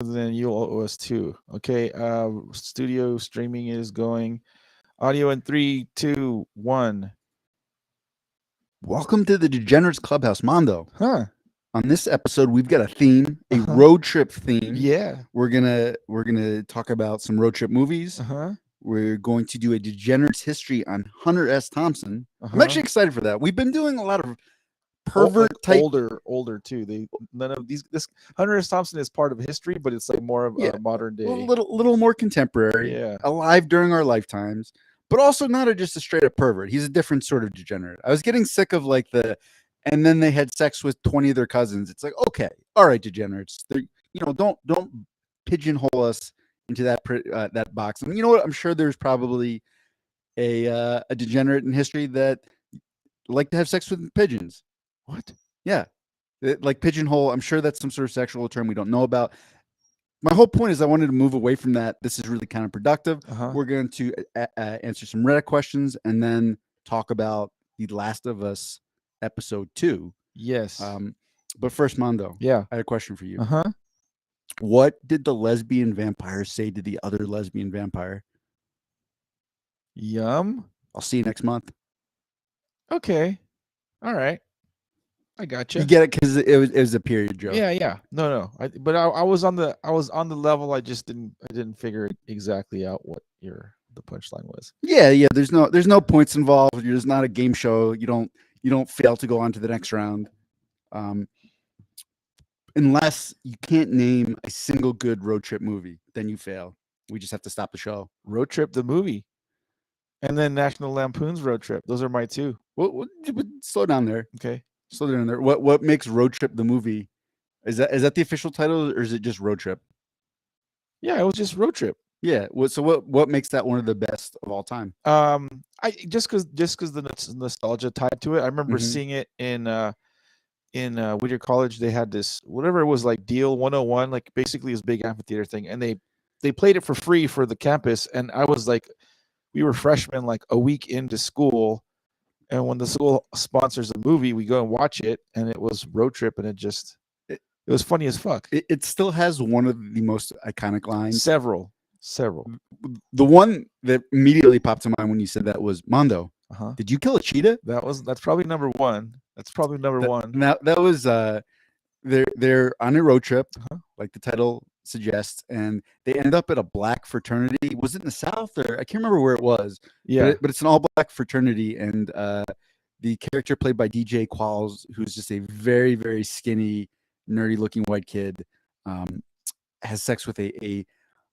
then you'll owe us two. Okay. Studio streaming is going. Audio in three, two, one. Welcome to the Degenerates Clubhouse, Mondo. Huh. On this episode, we've got a theme, a Uh-huh. road trip theme. Yeah. We're gonna talk about some road trip movies. Uh-huh. We're going to do a Degenerates history on Hunter S. Thompson. I'm Uh-huh. actually excited for that. We've been doing a lot of pervert type. older too. None of these. This Hunter S. Thompson is part of history, but it's like more of a modern day. A little more contemporary. Yeah. Alive during our lifetimes, but also not just a straight up pervert. He's a different sort of degenerate. I was getting sick of like and then they had sex with 20 of their cousins. It's like, okay, all right, degenerates. Don't pigeonhole us into that box. And you know what? I'm sure there's probably a degenerate in history that like to have sex with pigeons. What? Yeah, like pigeonhole. I'm sure that's some sort of sexual term we don't know about. My whole point is I wanted to move away from that. This is really kind of productive. Uh-huh. We're going to answer some Reddit questions and then talk about The Last of Us episode 2. Yes. But first, Mondo. Yeah. I had a question for you. Uh-huh. What did the lesbian vampire say to the other lesbian vampire? Yum. I'll see you next month. Okay. All right. I gotcha. You get it because it was a period joke. Yeah. No. But I was on the level. I didn't figure exactly out what the punchline was. Yeah. There's no points involved. You're just not a game show. You don't fail to go on to the next round. Unless you can't name a single good road trip movie, then you fail. We just have to stop the show. Road Trip the movie, and then National Lampoon's Road Trip. Those are my two. Slow down there. Okay. Slow down there. What makes Road Trip the movie? Is that the official title, or is it just Road Trip? Yeah, it was just Road Trip. Yeah. What makes that one of the best of all time? I just because the nostalgia tied to it. I remember seeing it in Whittier College. They had this whatever it was, like Deal 101, like basically this big amphitheater thing, and they played it for free for the campus. And I was like, we were freshmen, like a week into school, and when the school sponsors a movie, we go and watch it, and it was Road Trip, and it was funny as fuck. It still has one of the most iconic lines. Several. The one that immediately popped to mind when you said that was, Mondo, did you kill a cheetah? That's probably number one. Now that was they're on a road trip, like the title suggests, and they end up at a black fraternity. Was it in the South, or I can't remember where it was? Yeah, but it's an all black fraternity, and the character played by DJ Qualls, who's just a very, very skinny, nerdy looking white kid, has sex with a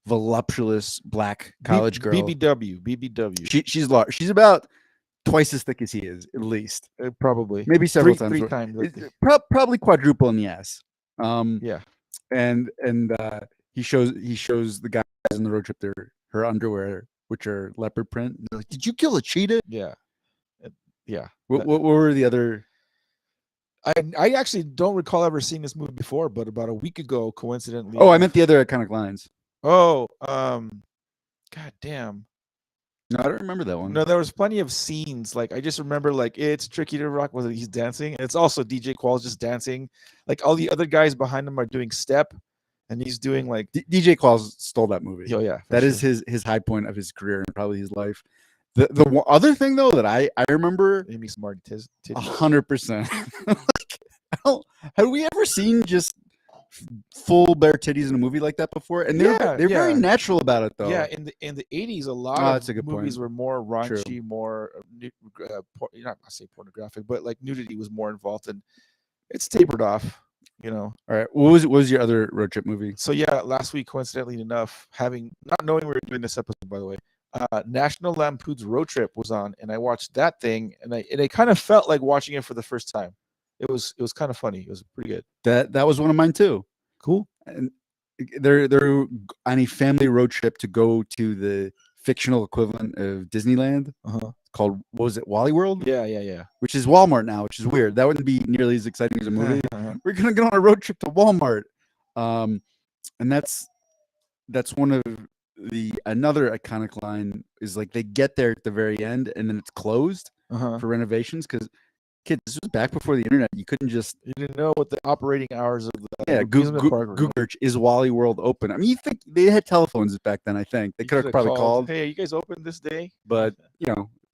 voluptuous black college girl. BBW. She's large. She's about twice as thick as he is, at least. Probably. Maybe several three times. times. Probably quadruple in the ass. Yeah. And he shows the guys on the road trip her underwear, which are leopard print. And they're like, "Did you kill a cheetah?" Yeah. What were the other? I actually don't recall ever seeing this movie before, but about a week ago, coincidentally. Oh, I meant the other iconic lines. Oh, god damn. No, I don't remember that one. No, there was plenty of scenes. Like I just remember, like it's tricky to rock. Was it he's dancing? And it's also DJ Qualls just dancing. Like all the other guys behind him are doing step, and he's doing like DJ Qualls stole that movie. Oh yeah, that is his high point of his career and probably his life. The other thing though that I remember, Amy Smart 100%. Have we ever seen just full bare titties in a movie like that before? And they're very natural about it though. Yeah, in the 80s, a lot of movies point. were more raunchy, True. More not say pornographic, but like nudity was more involved, and it's tapered off. All right. What was your other road trip movie? So yeah, last week, coincidentally enough, not knowing we were doing this episode, by the way, National Lampoon's Road Trip was on, and I watched that thing, and it kind of felt like watching it for the first time. It was kind of funny. It was pretty good. That was one of mine too. Cool. And they're on a family road trip to go to the fictional equivalent of Disneyland. Called, what was it, Wally World? Yeah. Which is Walmart now, which is weird. That wouldn't be nearly as exciting as a movie. We're gonna go on a road trip to Walmart, and that's one of another iconic line is like they get there at the very end and then it's closed for renovations because Kids, this was back before the internet. You couldn't just You didn't know what the operating hours of the amusement park were. Google is Wally World open? I mean, you think they had telephones back then? I think they could have probably called. Hey, are you guys open this day? But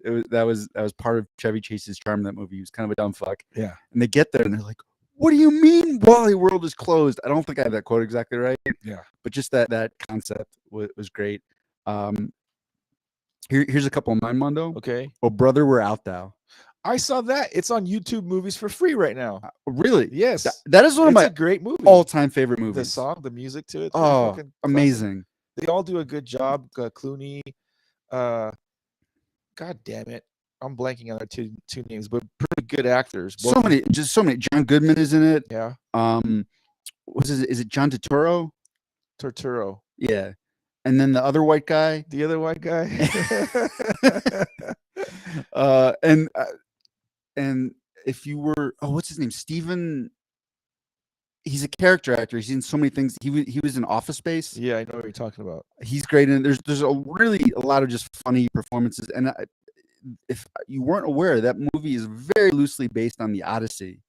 that was part of Chevy Chase's charm in that movie. He was kind of a dumb fuck. Yeah. And they get there and they're like, "What do you mean Wally World is closed?" I don't think I have that quote exactly right. Yeah. But just that concept was great. Here's a couple of mine, Mondo. Okay. Oh, brother, we're out thou. I saw that. It's on YouTube Movies for free right now. Really? Yes. That is one of my great movie. all-time favorite movies. The song, the music to it. Oh, amazing. They all do a good job. Clooney. God damn it. I'm blanking on their two names, but pretty good actors. So many. John Goodman is in it. Yeah. Is it John Turturro? Turturro. Yeah. And then the other white guy. The other white guy. And if you were, what's his name? Steven. He's a character actor. He's in so many things. He was in Office Space. Yeah, I know what you're talking about. He's great. And there's a lot of just funny performances. And if you weren't aware, that movie is very loosely based on the Odyssey,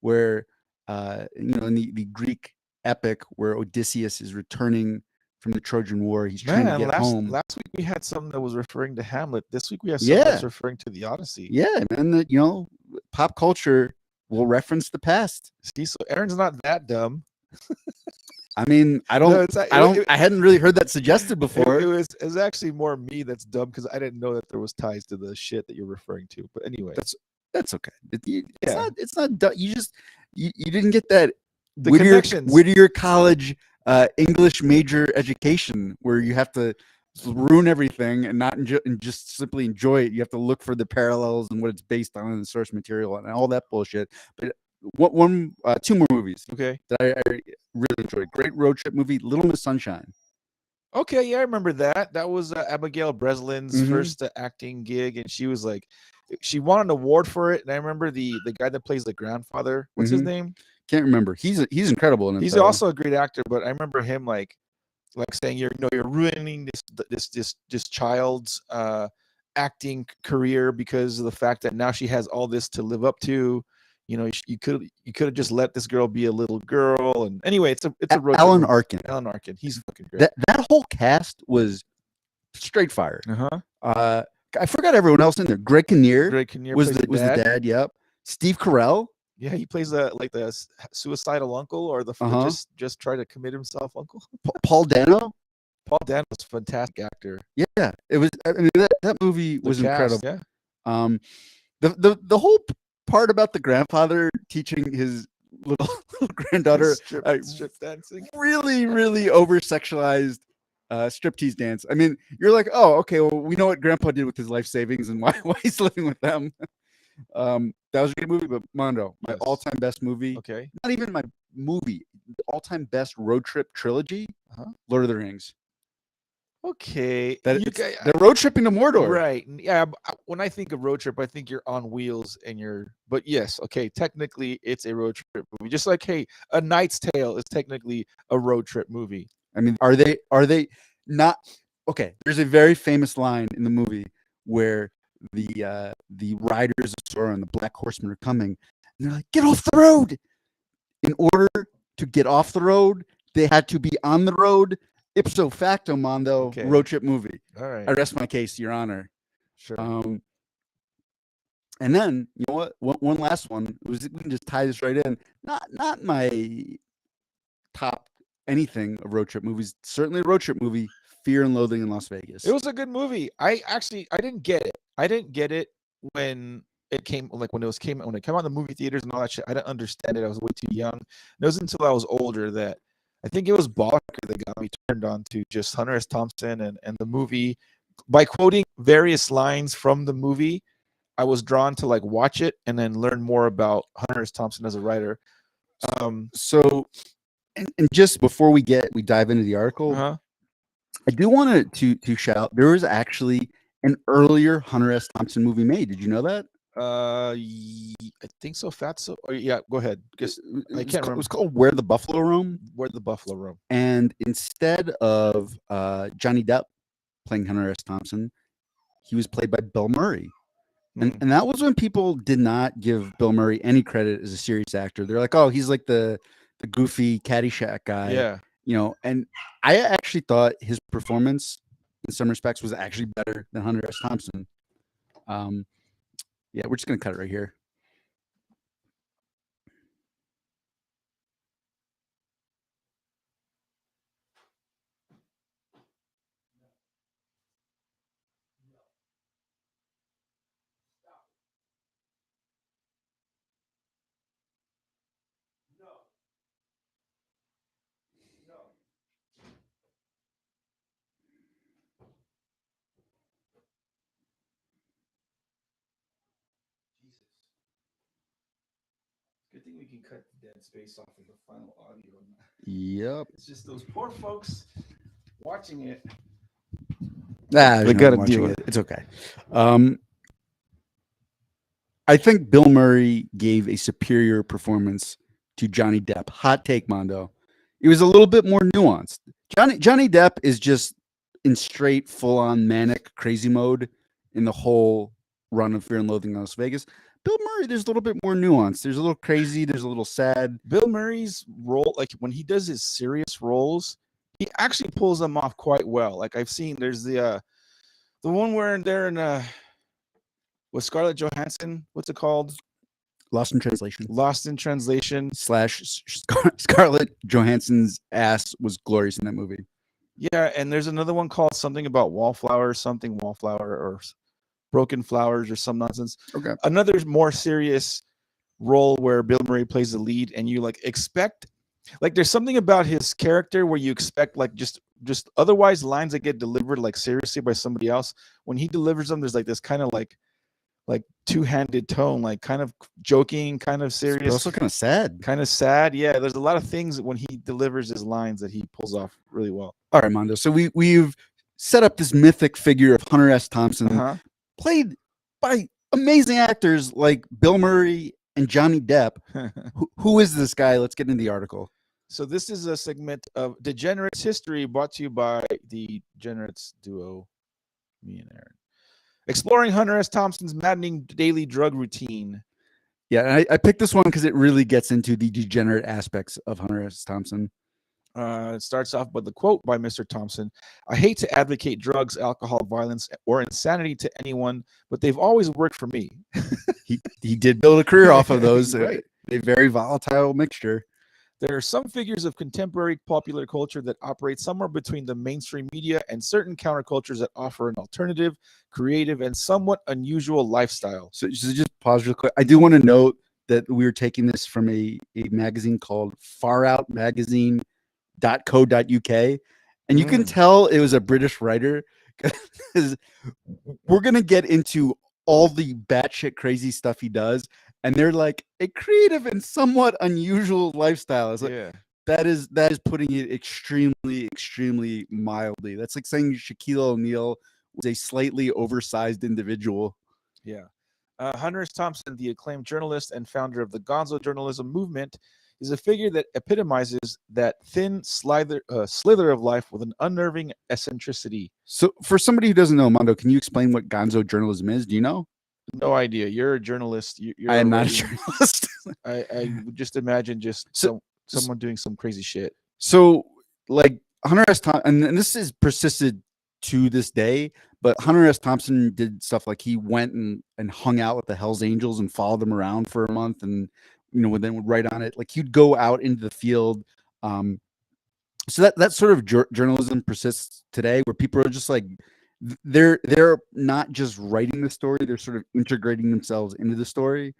where in the Greek epic where Odysseus is returning from the Trojan War. He's trying to get home. Last week we had something that was referring to Hamlet. This week we have something that's referring to the Odyssey. Yeah, man. Pop culture will reference the past. See, so Aaron's not that dumb. I mean, I hadn't really heard that suggested before. It was actually more me that's dumb because I didn't know that there was ties to the shit that you're referring to. But anyway, that's okay. It's not dumb. You didn't get that connections. Whittier College English major education where you have to ruin everything and not and just simply enjoy it. You have to look for the parallels and what it's based on in the source material and all that bullshit. But two more movies, okay, that I really enjoyed. Great road trip movie, Little Miss Sunshine. Okay, yeah, I remember that. That was Abigail Breslin's first acting gig, and she was like, she won an award for it. And I remember the guy that plays the grandfather. What's his name? Can't remember. He's incredible in it. He's also a great actor, but I remember him like saying you're ruining this child's acting career because of the fact that now she has all this to live up to. You could have just let this girl be a little girl. And anyway, it's a road Alan trip. Arkin. Alan Arkin, he's fucking great. That whole cast was straight fire. I forgot everyone else in there. Greg Kinnear was the dad. Yep. Steve Carell. Yeah, he plays the suicidal uncle or the just try to commit himself uncle. Paul Dano. Paul Dano's a fantastic actor. Yeah, it was. I mean, that movie was incredible. Yeah. The whole part about the grandfather teaching his little granddaughter strip dancing, really over sexualized striptease dance. I mean, you're like, oh, okay, well, we know what Grandpa did with his life savings and why he's living with them. That was a good movie, but Mondo, my all-time best movie. Okay, not even my movie, the all-time best road trip trilogy. Lord of the Rings. Okay, they're road tripping to Mordor, right? Yeah, when I think of road trip, I think you're on wheels and but yes, okay, technically it's a road trip movie. Just like, hey, A Knight's Tale is technically a road trip movie. I mean, are they not? Okay, there's a very famous line in the movie where the riders of Sauron, the Black Horsemen, are coming, and they're like, "Get off the road!" In order to get off the road, they had to be on the road. Ipso facto, Mondo, road trip movie. All right, I rest my case, Your Honor. Sure. And then you know what? One last one. We can just tie this right in. Not my top anything of road trip movies. Certainly a road trip movie. Fear and Loathing in Las Vegas. It was a good movie. I didn't get it. I didn't get it when it came when it came out in the movie theaters and all that shit. I didn't understand it. I was way too young. It was until I was older that I think it was Barker that got me turned on to just Hunter S. Thompson and the movie. By quoting various lines from the movie, I was drawn to watch it and then learn more about Hunter S. Thompson as a writer. So just before we dive into the article, I do want to shout. There was actually an earlier Hunter S. Thompson movie made. Did you know that? I think so. Fatso. Oh, yeah, go ahead. I can't remember. It was called Where the Buffalo Roam. Where the Buffalo Roam. And instead of Johnny Depp playing Hunter S. Thompson, he was played by Bill Murray. And that was when people did not give Bill Murray any credit as a serious actor. They're like, oh, he's like the goofy Caddyshack guy, Yeah. you know. And I actually thought his performance in some respects was actually better than Hunter S. Thompson. Yeah, we're just gonna cut it right here. Good thing we can cut the dead space off of the final audio. Yep. It's just those poor folks watching it. They gotta deal with it. It's okay. I think Bill Murray gave a superior performance to Johnny Depp. Hot take, Mondo. It was a little bit more nuanced. Johnny Depp is just in straight, full-on manic, crazy mode in the whole run of Fear and Loathing in Las Vegas. Bill Murray, there's a little bit more nuance. There's a little crazy. There's a little sad. Bill Murray's role, like when he does his serious roles, he actually pulls them off quite well. Like I've seen, there's the one where they're in with Scarlett Johansson. What's it called? Lost in Translation. Lost in Translation. / Scarlett Johansson's ass was glorious in that movie. Yeah, and there's another one called something about wallflower or broken flowers or some nonsense. Okay. Another more serious role where Bill Murray plays the lead, and you like expect, like there's something about his character where you expect like just otherwise lines that get delivered like seriously by somebody else. When he delivers them, there's like this kind of like two-handed tone, like kind of joking, kind of serious, but also kind of sad. Yeah, there's a lot of things when he delivers his lines that he pulls off really well. All right, Mondo. So we've set up this mythic figure of Hunter S. Thompson, played by amazing actors like Bill Murray and Johnny Depp. Who is this guy? Let's get into the article. So this is a segment of Degenerates History brought to you by the Degenerates duo, me and Aaron. Exploring Hunter S. Thompson's maddening daily drug routine. Yeah, I picked this one because it really gets into the degenerate aspects of Hunter S. Thompson. It starts off with the quote by Mr. Thompson. I hate to advocate drugs, alcohol, violence, or insanity to anyone, but they've always worked for me. he did build a career off of those. Right. A very volatile mixture. There are some figures of contemporary popular culture that operate somewhere between the mainstream media and certain countercultures that offer an alternative, creative, and somewhat unusual lifestyle. So just pause real quick. I do want to note that we were taking this from a magazine called faroutmagazine.co.uk. And you can tell it was a British writer, because we're going to get into all the batshit crazy stuff he does. And they're like a creative and somewhat unusual lifestyle. It's like, yeah. That is putting it extremely, extremely mildly. That's like saying Shaquille O'Neal was a slightly oversized individual. Yeah. Hunter S. Thompson, the acclaimed journalist and founder of the Gonzo journalism movement, is a figure that epitomizes that thin slither of life with an unnerving eccentricity. So for somebody who doesn't know, Mondo, can you explain what Gonzo journalism is? Do you know? No idea. You're a journalist. I am not a journalist. I would just imagine someone doing some crazy shit. So like Hunter S. Thompson, and this is persisted to this day, but Hunter S. Thompson did stuff like he went and hung out with the Hells Angels and followed them around for a month, and then would write on it. Like he'd go out into the field. So that sort of journalism persists today, where people are just like, they're not just writing the story, they're sort of integrating themselves into the story.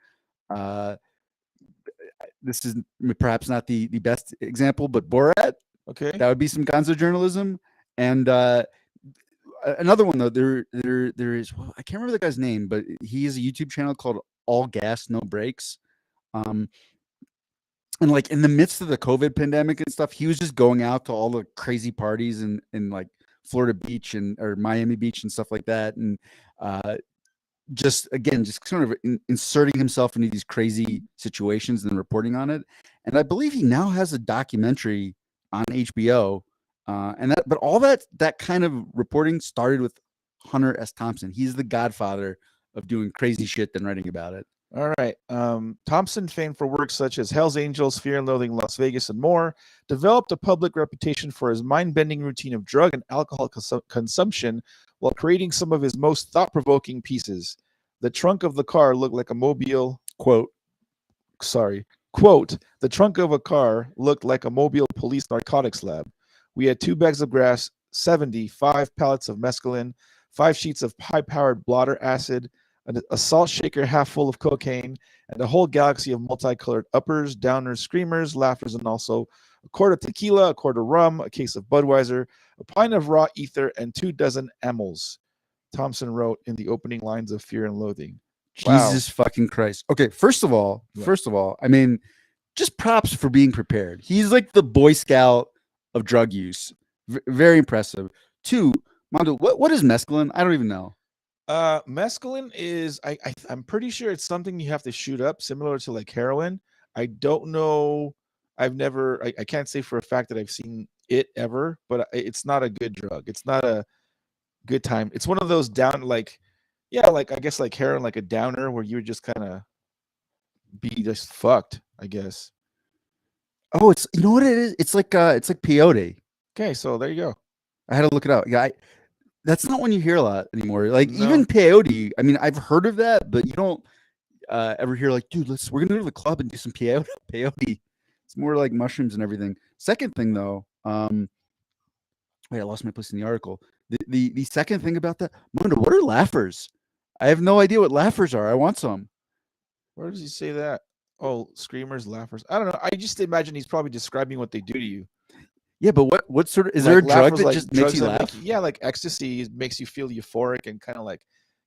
This is perhaps not the best example, but Borat. Okay, that would be some Gonzo journalism. And another one though, there is, well, I can't remember the guy's name, but he has a YouTube channel called All Gas No Breaks. And like in the midst of the COVID pandemic and stuff, he was just going out to all the crazy parties in like Florida Beach or Miami Beach and stuff like that, and just kind of inserting himself into these crazy situations and then reporting on it. And I believe he now has a documentary on HBO, but all that kind of reporting started with Hunter S. Thompson. He's the godfather of doing crazy shit than writing about it. All right. Thompson, famed for works such as Hell's Angels, Fear and Loathing in Las Vegas, and more, developed a public reputation for his mind-bending routine of drug and alcohol consumption while creating some of his most thought-provoking pieces. The trunk of the car looked like a mobile quote. The trunk of a car looked like a mobile police narcotics lab. We had 2 bags of grass, 75 pallets of mescaline, 5 sheets of high-powered blotter acid, a salt shaker half full of cocaine, and a whole galaxy of multicolored uppers, downers, screamers, laughers, and also a quart of tequila, a quart of rum, a case of Budweiser, a pint of raw ether, and 2 dozen amyls, Thompson wrote in the opening lines of Fear and Loathing. Jesus fucking Christ. Okay, first of all, I mean, just props for being prepared. He's like the Boy Scout of drug use. Very impressive. 2, Mondo, what is mescaline? I don't even know. Mescaline is I'm pretty sure it's something you have to shoot up, similar to like heroin. I don't know. I can't say for a fact that I've seen it ever, but it's not a good drug. It's not a good time. It's one of those down, like, yeah, like I guess like heroin, like a downer where you would just kind of be just fucked, I guess. Oh, it's, you know what it is? It's like peyote. Okay, so there you go. I had to look it out. Yeah, that's not one you hear a lot anymore. Like even peyote. I mean, I've heard of that, but you don't ever hear like, dude, we're gonna go to the club and do some peyote. It's more like mushrooms and everything. Second thing though, wait, I lost my place in the article. The second thing about that, Mondo, what are laughers? I have no idea what laughers are. I want some. Where does he say that? Oh, screamers, laughers. I don't know. I just imagine he's probably describing what they do to you. Yeah, but what sort of, is there a drug that just makes you laugh? Yeah, like ecstasy makes you feel euphoric and kind of like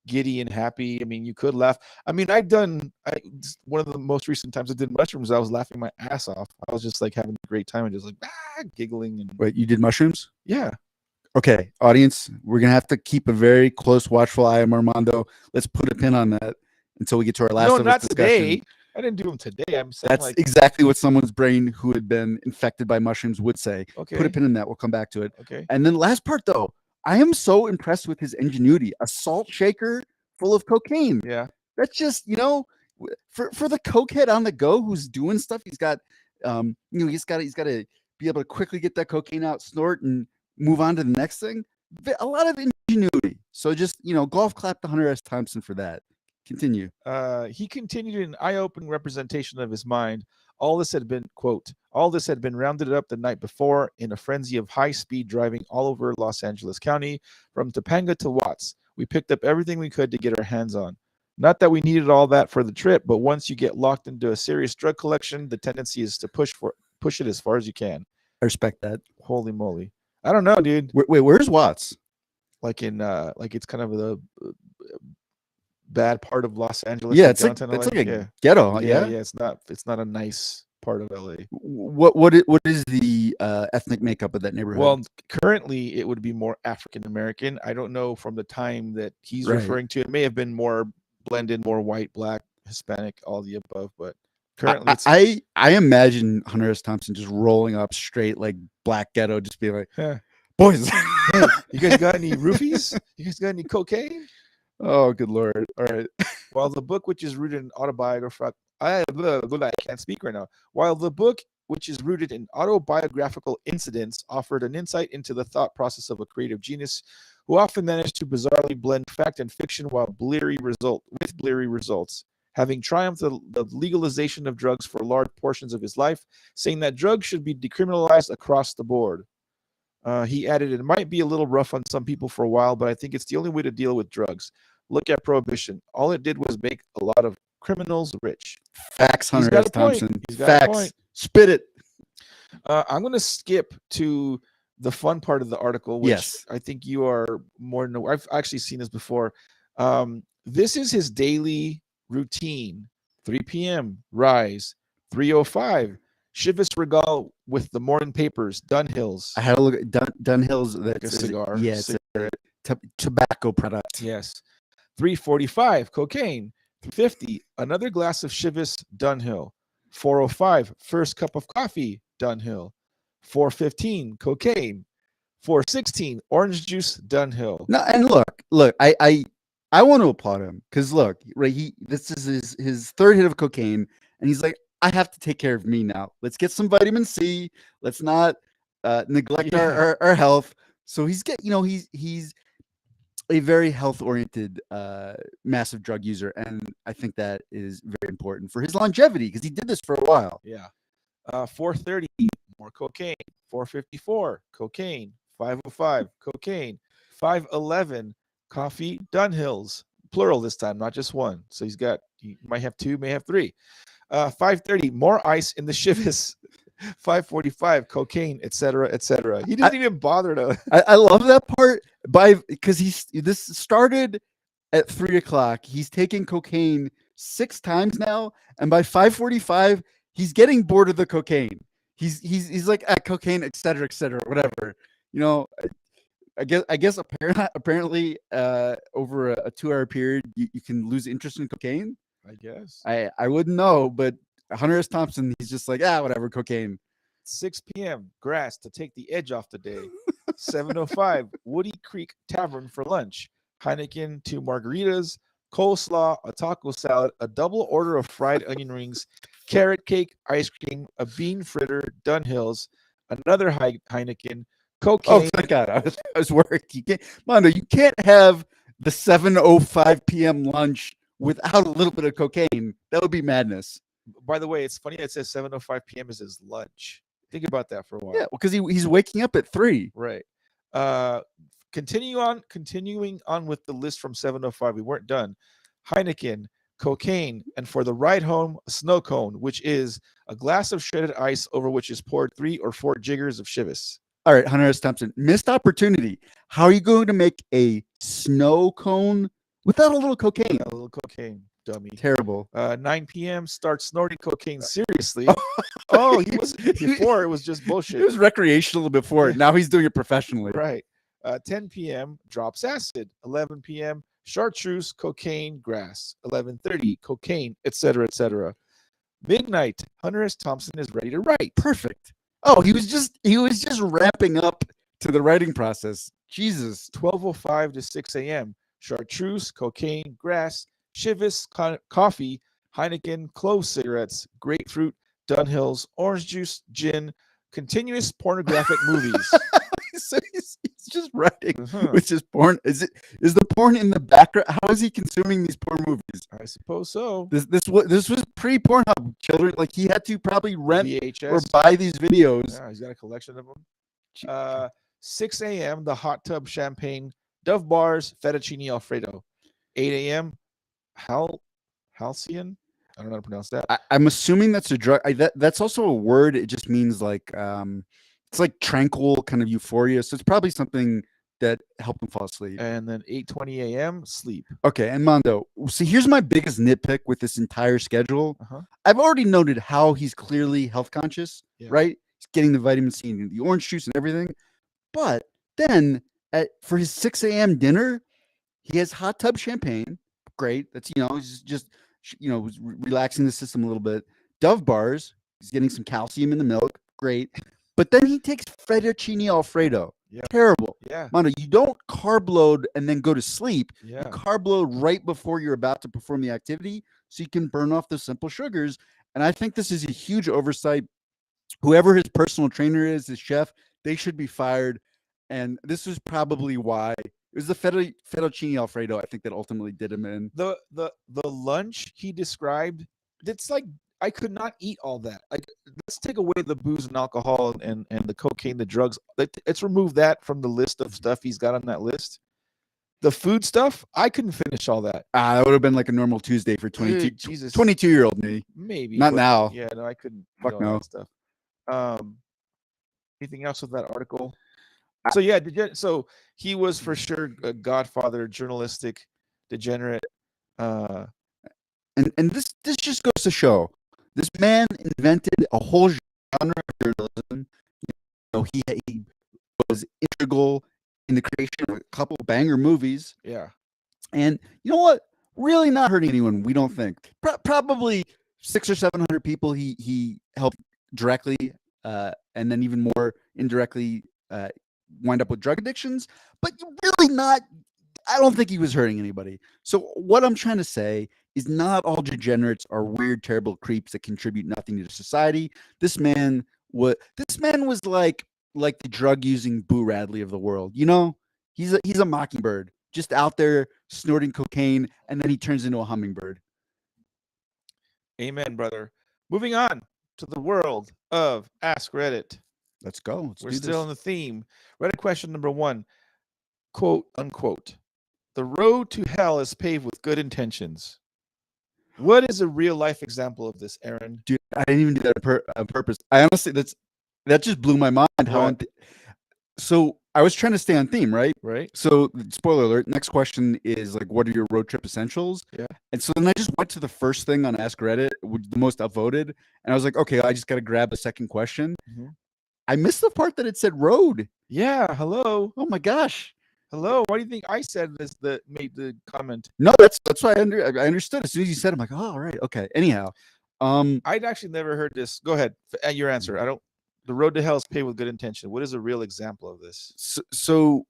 giddy and happy. I mean, you could laugh. I mean, one of the most recent times I did mushrooms, I was laughing my ass off. I was just like having a great time and just like giggling. And wait, you did mushrooms? Yeah. Okay, audience, we're gonna have to keep a very close, watchful eye on Armando. Let's put a pin on that until we get to our last. No, not today. I didn't do them today. I'm saying that's exactly what someone's brain who had been infected by mushrooms would say. Okay. Put a pin in that. We'll come back to it. Okay. And then last part though, I am so impressed with his ingenuity. A salt shaker full of cocaine. Yeah. That's just, you know, for the cokehead on the go who's doing stuff, he's got he's got to be able to quickly get that cocaine out, snort, and move on to the next thing. A lot of ingenuity. So just, golf clap to Hunter S. Thompson for that. Continue. He continued an eye-opening representation of his mind. All this had been rounded up the night before in a frenzy of high-speed driving all over Los Angeles County, from Topanga to Watts. We picked up everything we could to get our hands on. Not that we needed all that for the trip, but once you get locked into a serious drug collection, the tendency is to push it as far as you can. I respect that. Holy moly. I don't know, dude. Wait, where's Watts? Like in like it's kind of the bad part of Los Angeles. Yeah, it's like a ghetto. Yeah, it's not a nice part of LA. What is the ethnic makeup of that neighborhood? Well, currently it would be more African American. I don't know from the time that he's referring to. It may have been more blended, more white, black, Hispanic, all the above. But currently, I imagine Hunter S. Thompson just rolling up straight like black ghetto, just being like, boys, hey, you guys got any roofies? You guys got any cocaine? Oh, good Lord. All right. While the book, which is rooted in autobiographical, I can't speak right now. While the book, which is rooted in autobiographical incidents, offered an insight into the thought process of a creative genius who often managed to bizarrely blend fact and fiction with bleary results. Having triumphed the legalization of drugs for large portions of his life, saying that drugs should be decriminalized across the board. He added, it might be a little rough on some people for a while, but I think it's the only way to deal with drugs. Look at Prohibition. All it did was make a lot of criminals rich. Facts, Hunter S. Thompson. Facts. Spit it. I'm going to skip to the fun part of the article, which I think you are more than aware. I've actually seen this before. This is his daily routine. 3 p.m. Rise. 3:05. Chivas Regal with the morning papers. Dunhills. I had to look at Dunhills. That's like a cigar. Yeah, it's a tobacco product. Yes. 3:45. Cocaine. 3:50. Another glass of Chivas. Dunhill. 4:05. First cup of coffee. Dunhill. 4:15. Cocaine. 4:16. Orange juice. Dunhill. No, and look. I want to applaud him because look, right? This is his third hit of cocaine, and he's like, I have to take care of me now. Let's get some vitamin C. Let's not neglect our health. So he's a very health oriented, massive drug user, and I think that is very important for his longevity because he did this for a while. Yeah. 4:30, more cocaine. 4:54, cocaine. 5:05, cocaine. 5:11, coffee. Dunhills, plural this time, not just one. So he might have two, may have three. 5:30, more ice in the shivas. 5:45, cocaine, etc., etc. He didn't even bother to. I love that part because this started at 3:00. He's taking cocaine 6 times now, and by 5:45, he's getting bored of the cocaine. He's like at cocaine, etc., whatever. You know, I guess apparently over a 2-hour period, you can lose interest in cocaine. I guess. I wouldn't know, but Hunter S. Thompson, he's just like, whatever, cocaine. 6 p.m. grass to take the edge off the day. 7:05, Woody Creek Tavern for lunch. Heineken, 2 margaritas, coleslaw, a taco salad, a double order of fried onion rings, carrot cake, ice cream, a bean fritter, Dunhills, another Heineken, cocaine. Oh, thank God. I was worried. Mondo, you can't have the 7:05 p.m. lunch without a little bit of cocaine. That would be madness. By the way, it's funny that it says 7:05 p.m. is his lunch. Think about that for a while. Yeah, because he's waking up at 3. Right. Continuing on with the list from 7:05. We weren't done. Heineken, cocaine, and for the ride home, a snow cone, which is a glass of shredded ice over which is poured 3 or 4 jiggers of Chivas. All right, Hunter S. Thompson, missed opportunity. How are you going to make a snow cone without a little cocaine? A little cocaine, dummy. Terrible. 9 p.m. Start snorting cocaine seriously. He was before. It was just bullshit. It was recreational before. Now he's doing it professionally. Right. 10 p.m. drops acid. 11 p.m. chartreuse, cocaine, grass. 11:30 cocaine, etc., etc. Midnight. Hunter S. Thompson is ready to write. Perfect. Oh, he was just ramping up to the writing process. Jesus. 12:05 to 6 a.m. Chartreuse, cocaine, grass, Chivas, coffee, Heineken, clove cigarettes, grapefruit, Dunhills, orange juice, gin, continuous pornographic movies. So he's just writing with his porn. Is the porn in the background? How is he consuming these porn movies? I suppose so. This was pre-Pornhub, children. Like he had to probably rent VHS or buy these videos. Yeah, he's got a collection of them. 6 a.m. the hot tub champagne, Dove bars, fettuccine alfredo. 8 a.m. halcyon. I don't know how to pronounce that. I'm assuming that's a drug. That's also a word. It just means like it's like tranquil kind of euphoria. So it's probably something that helped him fall asleep. And then 8:20 a.m. sleep. Okay, and Mondo, see, here's my biggest nitpick with this entire schedule. I've already noted how he's clearly health conscious, right? He's getting the vitamin C and the orange juice and everything. But then for his 6 a.m. dinner, he has hot tub champagne. Great. That's, he's just relaxing the system a little bit. Dove bars. He's getting some calcium in the milk. Great. But then he takes fettuccine alfredo. Yeah. Terrible. Yeah. Mondo, you don't carb load and then go to sleep. Yeah. You carb load right before you're about to perform the activity so you can burn off the simple sugars. And I think this is a huge oversight. Whoever his personal trainer is, his chef, they should be fired. And this was probably why. It was the fettuccine alfredo, I think, that ultimately did him in. The lunch he described, it's like I could not eat all that. Like, let's take away the booze and alcohol and the cocaine, the drugs. Let's remove that from the list of stuff he's got on that list. The food stuff, I couldn't finish all that. That would have been like a normal Tuesday for 22-year-old me. Maybe. Not now. Yeah, no, I couldn't. Fuck no. That stuff. Anything else with that article? So yeah, so he was for sure a godfather, journalistic degenerate. And this just goes to show this man invented a whole genre of journalism. He was integral in the creation of a couple banger movies. Yeah. And you know what? Really not hurting anyone, we don't think. Probably 600 or 700 people he helped directly, and then even more indirectly wind up with drug addictions. But really not. I don't think he was hurting anybody. So what I'm trying to say is not all degenerates are weird, terrible creeps that contribute nothing to society. This man was like the drug using Boo Radley of the world. You know, he's a mockingbird just out there snorting cocaine, and then he turns into a hummingbird. Amen, brother. Moving on to the world of Ask Reddit. Let's go. Let's We're do still this. in the theme. Reddit question number 1, quote unquote. The road to hell is paved with good intentions. What is a real life example of this, Aaron? Dude, I didn't even do that on purpose. I honestly, that just blew my mind. What? So I was trying to stay on theme, right? Right? So spoiler alert. Next question is like, what are your road trip essentials? Yeah. And so then I just went to the first thing on AskReddit, the most upvoted, and I was like, okay, I just got to grab a second question. Mhm. I missed the part that it said road. Yeah. Hello. Oh my gosh. Hello. Why do you think I said this that made the comment? No, that's why I understood as soon as you said. I'm like, oh, all right, okay. Anyhow, I'd actually never heard this. Go ahead. Your answer. I don't. The road to hell is paved with good intention. What is a real example of this? so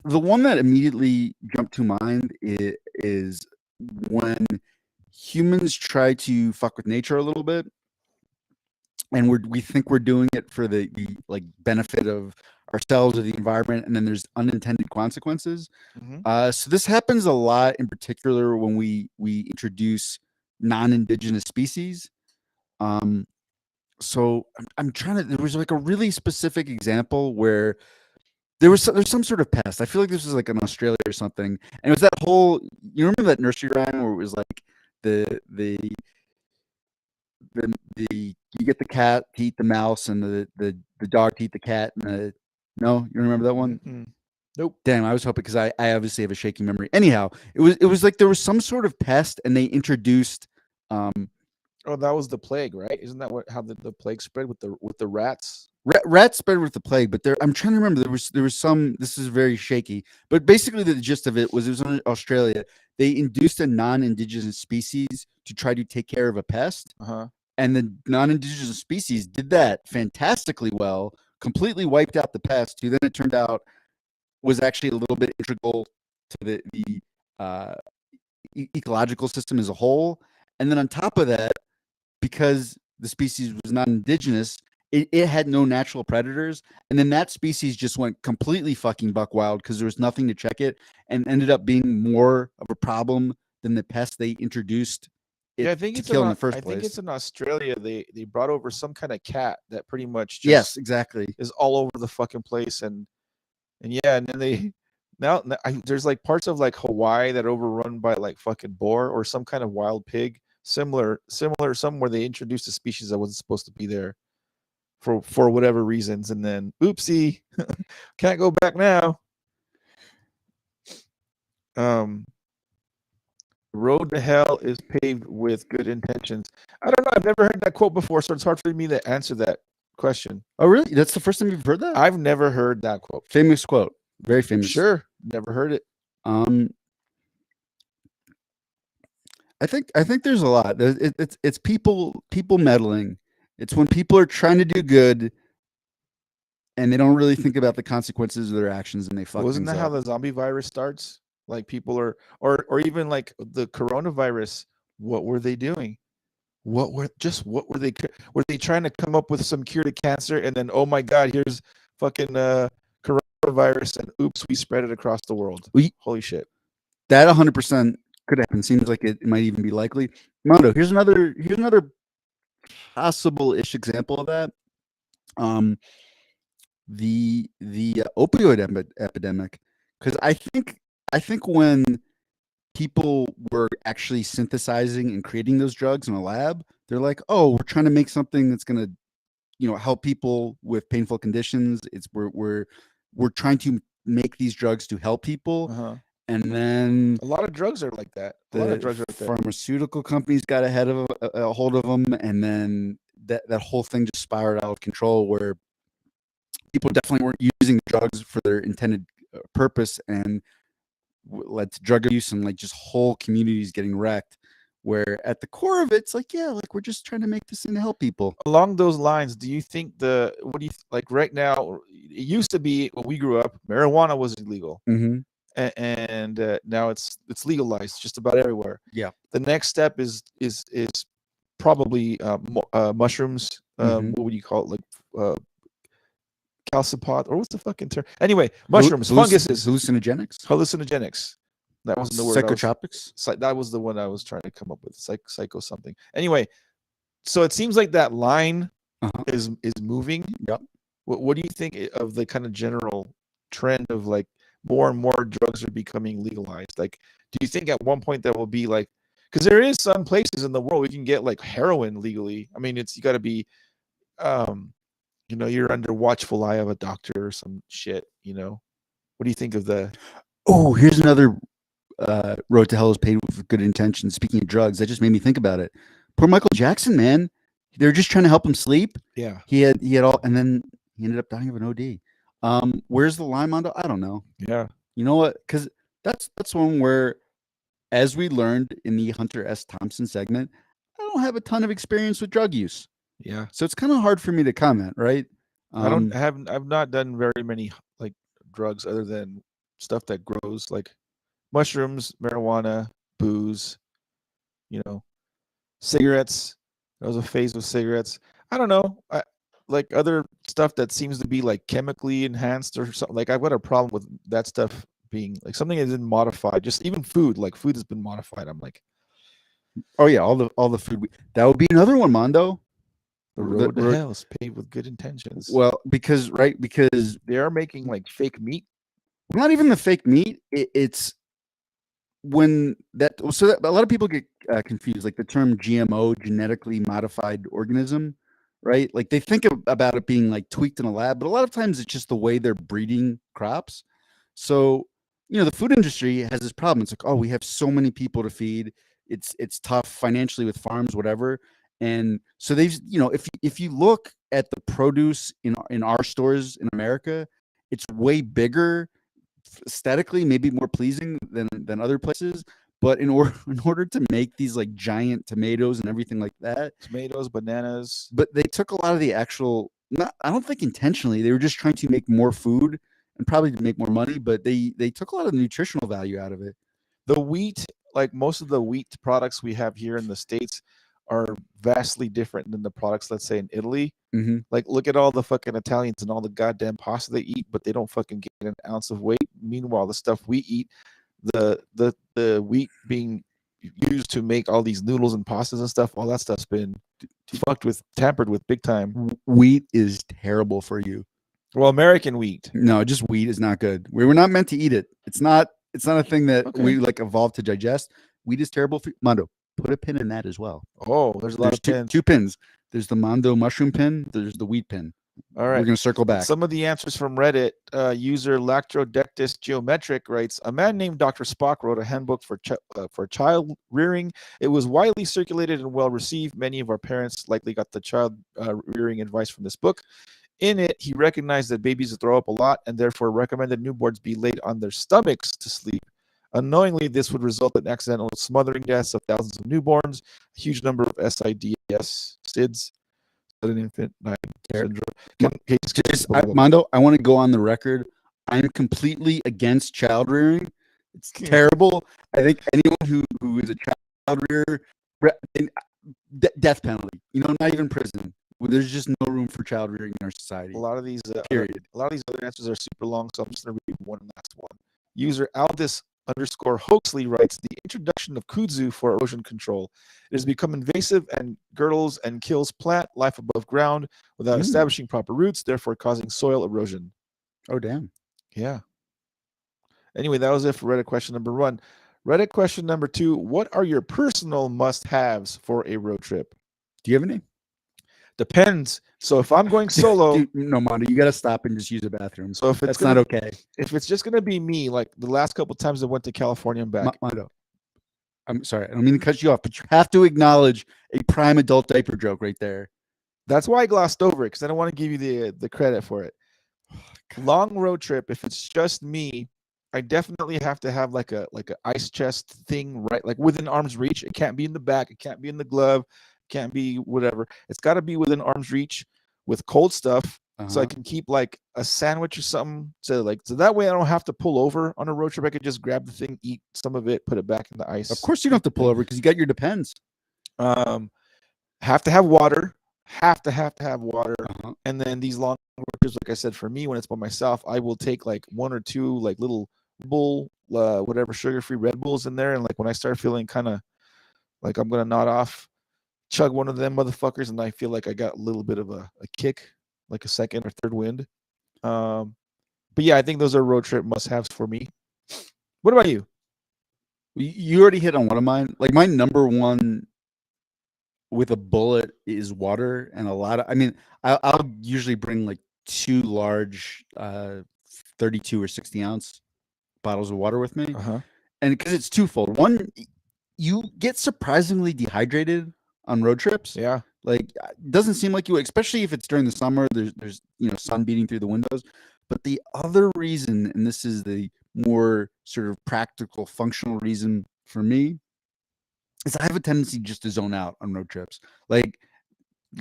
the one that immediately jumped to mind is when humans try to fuck with nature a little bit, and we think we're doing it for the like benefit of ourselves or the environment, and then there's unintended consequences. Mm-hmm. So this happens a lot, in particular when we introduce non-indigenous species. So I'm trying to. There was like a really specific example where there's some sort of pest. I feel like this was like in Australia or something, and it was that whole. You remember that nursery rhyme where it was like the the the you get the cat to eat the mouse and the dog to eat the cat and no, you remember that one? Mm-mm. Nope. Damn, I was hoping because I obviously have a shaky memory. Anyhow, it was like there was some sort of pest and they introduced um Oh, that was the plague, right? Isn't that how the plague spread with the rats? rats spread with the plague, but I'm trying to remember there was some. This is very shaky, but basically the gist of it was in Australia. They induced a non-indigenous species to try to take care of a pest, Uh-huh. and the non-indigenous species did that fantastically well, completely wiped out the pest, who then it turned out was actually a little bit integral to the uh, ecological system as a whole. And then on top of that, because the species was not indigenous, it had no natural predators, and then that species just went completely fucking buck wild because there was nothing to check it, and ended up being more of a problem than the pest they introduced Yeah, it I think to it's kill in the I first think place. it's in Australia. They brought over some kind of cat that pretty much Yes, just exactly. is all over the fucking place, and yeah, and then they now there's like parts of like Hawaii that are overrun by like fucking boar or some kind of wild pig, similar some where they introduced a species that wasn't supposed to be there for whatever reasons, and then oopsie, can't go back now. Um, road to hell is paved with good intentions. I don't know. I've never heard that quote before, so it's hard for me to answer that question. Oh, really? That's the first time you've heard that? I've never heard that quote. Famous quote. Very famous. Sure, never heard it. Um, I think there's a lot. It's people meddling. It's when people are trying to do good and they don't really think about the consequences of their actions and they fuck Wasn't things that how up. the zombie virus starts? Like people are, or even like the coronavirus. What were they doing? What were they? Were they trying to come up with some cure to cancer? And then, oh my God, here's fucking coronavirus, and oops, we spread it across the world. Holy shit! That 100% could happen. Seems like it might even be likely. Mondo, here's another possible-ish example of that. The opioid epidemic, because I think when people were actually synthesizing and creating those drugs in a lab, they're like, oh, we're trying to make something that's going to help people with painful conditions. We're trying to make these drugs to help people. Uh-huh. And then A lot of drugs are like that. A lot of drugs are like that. Pharmaceutical companies got ahead of a hold of them, and then that whole thing just spiraled out of control, where people definitely weren't using drugs for their intended purpose, and led to drug abuse and like just whole communities getting wrecked. Where at the core of it, it's like, yeah, like we're just trying to make this thing to help people. Along those lines, do you think what do you like right now? It used to be when we grew up, marijuana was illegal, Mm-hmm. and now it's legalized just about everywhere. Yeah. The next step is probably mushrooms. What would you call it? Like calcipod, or what's the fucking term? Anyway, mushrooms, funguses, hallucinogenics. That wasn't the word. Psychotropics. That was the one I was trying to come up with. Psycho something. Anyway, so it seems like that line is moving. Yep. What do you think of the kind of general trend of like more and more drugs are becoming legalized? Like, do you think at one point there will be like, because there is some places in the world we can get like heroin legally. I mean, you got to be, you're under watchful eye of a doctor or some shit. What do you think of the? Oh, here's another road to hell is paved with good intentions. Speaking of drugs, that just made me think about it. Poor Michael Jackson, man. They're just trying to help him sleep. Yeah. He had all, and then he ended up dying of an OD. Where's the line, Mondo? I don't know. Yeah. You know what? Because that's one where, as we learned in the Hunter S. Thompson segment, I don't have a ton of experience with drug use. Yeah. So it's kind of hard for me to comment, right? I've not done very many like drugs other than stuff that grows, like mushrooms, marijuana, booze, cigarettes. There was a phase with cigarettes. I don't know. Like other stuff that seems to be like chemically enhanced or something. Like I've got a problem with that stuff being like something that isn't modified. Just even food, like food has been modified. I'm like, oh yeah, all the food. That would be another one, Mondo. The road to hell is paved with good intentions. Well, because they are making like fake meat. Not even the fake meat. It's when that a lot of people get confused, like the term GMO, genetically modified organism, right? Like they think about it being like tweaked in a lab, but a lot of times it's just the way they're breeding crops. So, the food industry has this problem. It's like, oh, we have so many people to feed. It's tough financially with farms, whatever. And so they've, if you look at the produce in our stores in America, it's way bigger aesthetically, maybe more pleasing than other places. But in order to make these like giant tomatoes and everything like that, tomatoes, bananas, but they took a lot of the actual, I don't think intentionally, they were just trying to make more food and probably to make more money, but they took a lot of the nutritional value out of it. The wheat, like most of the wheat products we have here in the States, are vastly different than the products, let's say, in Italy. Mm-hmm. Like, look at all the fucking Italians and all the goddamn pasta they eat, but they don't fucking get an ounce of weight. Meanwhile, the stuff we eat, the wheat being used to make all these noodles and pastas and stuff, all that stuff's been tampered with big time. Wheat is terrible for you. Well, American wheat. No, just wheat is not good. We were not meant to eat it. It's not a thing that we like evolved to digest. Wheat is terrible for you. Mondo, put a pin in that as well. Oh, there's a lot of pins. Two pins. There's the Mondo mushroom pin. There's the wheat pin. All right. We're going to circle back. Some of the answers from Reddit. User Lactrodectus Geometric writes, a man named Dr. Spock wrote a handbook for child rearing. It was widely circulated and well received. Many of our parents likely got the child rearing advice from this book. In it, he recognized that babies throw up a lot and therefore recommended newborns be laid on their stomachs to sleep. Unknowingly, this would result in accidental smothering deaths of thousands of newborns, a huge number of SIDS, sudden infant dying syndrome. Mondo, I want to go on the record. I'm completely against child rearing. It's terrible. I think anyone who is a child rearer, death penalty. Not even prison. There's just no room for child rearing in our society. A lot of these period. A lot of these other answers are super long, so I'm just going to read one last one. User Aldis_Hoaxley writes, the introduction of kudzu for erosion control. It has become invasive and girdles and kills plant life above ground without establishing proper roots, therefore causing soil erosion. Oh, damn. Yeah. Anyway, that was it for Reddit question number 1. Reddit question number 2, what are your personal must-haves for a road trip? Do you have any? Depends. So if I'm going solo, dude, no, Mondo, you got to stop and just use a bathroom. So if that's not okay. If it's just gonna be me, like the last couple of times I went to California and back. Mondo, I'm sorry, I don't mean to cut you off, but you have to acknowledge a prime adult diaper joke right there. That's why I glossed over it, because I don't want to give you the credit for it. Long road trip. If it's just me, I definitely have to have like a ice chest thing, right? Like within arm's reach. It can't be in the back. It can't be in the glove. Can't be whatever. It's got to be within arm's reach with cold stuff so I can keep like a sandwich or something. So that way I don't have to pull over on a road trip. I could just grab the thing, eat some of it, put it back in the ice. Of course, you don't have to pull over because you got your Depends. Have to have water. Have to have water. And then these long road trips, like I said, for me when it's by myself, I will take like 1 or 2 like little bull, whatever sugar-free Red Bulls in there, and like when I start feeling kind of like I'm gonna nod off, chug one of them motherfuckers, and I feel like I got a little bit of a kick, like a second or third wind. But yeah, I think those are road trip must-haves for me. What about you? You already hit on one of mine. Like my number one with a bullet is water, and a lot of. I mean, I'll usually bring like 2 large, 32 or 60-ounce bottles of water with me, and because it's twofold. One, you get surprisingly dehydrated on road trips. Yeah. Like, it doesn't seem like you, especially if it's during the summer, there's sun beating through the windows. But the other reason, and this is the more sort of practical, functional reason for me, is I have a tendency just to zone out on road trips. Like,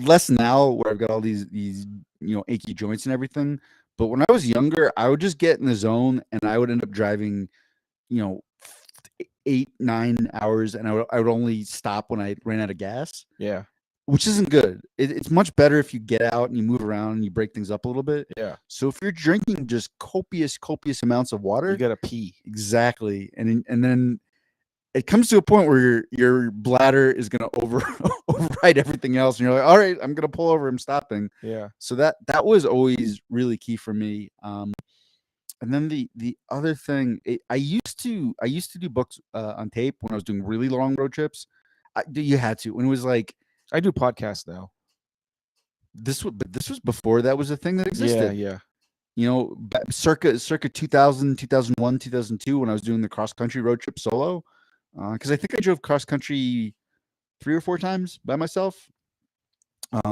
less now where I've got all these achy joints and everything. But when I was younger, I would just get in the zone and I would end up driving, 8-9 hours, and I would only stop when I ran out of gas. Yeah. Which isn't good. It's much better if you get out and you move around and you break things up a little bit. Yeah. So if you're drinking just copious amounts of water, you gotta pee. Exactly, and then it comes to a point where your bladder is going to override everything else, and you're like, all right, I'm going to pull over. I'm stopping. Yeah. So that was always really key for me. And then the other thing, I used to do books on tape when I was doing really long road trips. You had to when it was like. I do podcasts now. This was before that was a thing that existed. Yeah. Circa 2000, 2001, 2002, when I was doing the cross country road trip solo, because I think I drove cross country 3 or 4 times by myself. I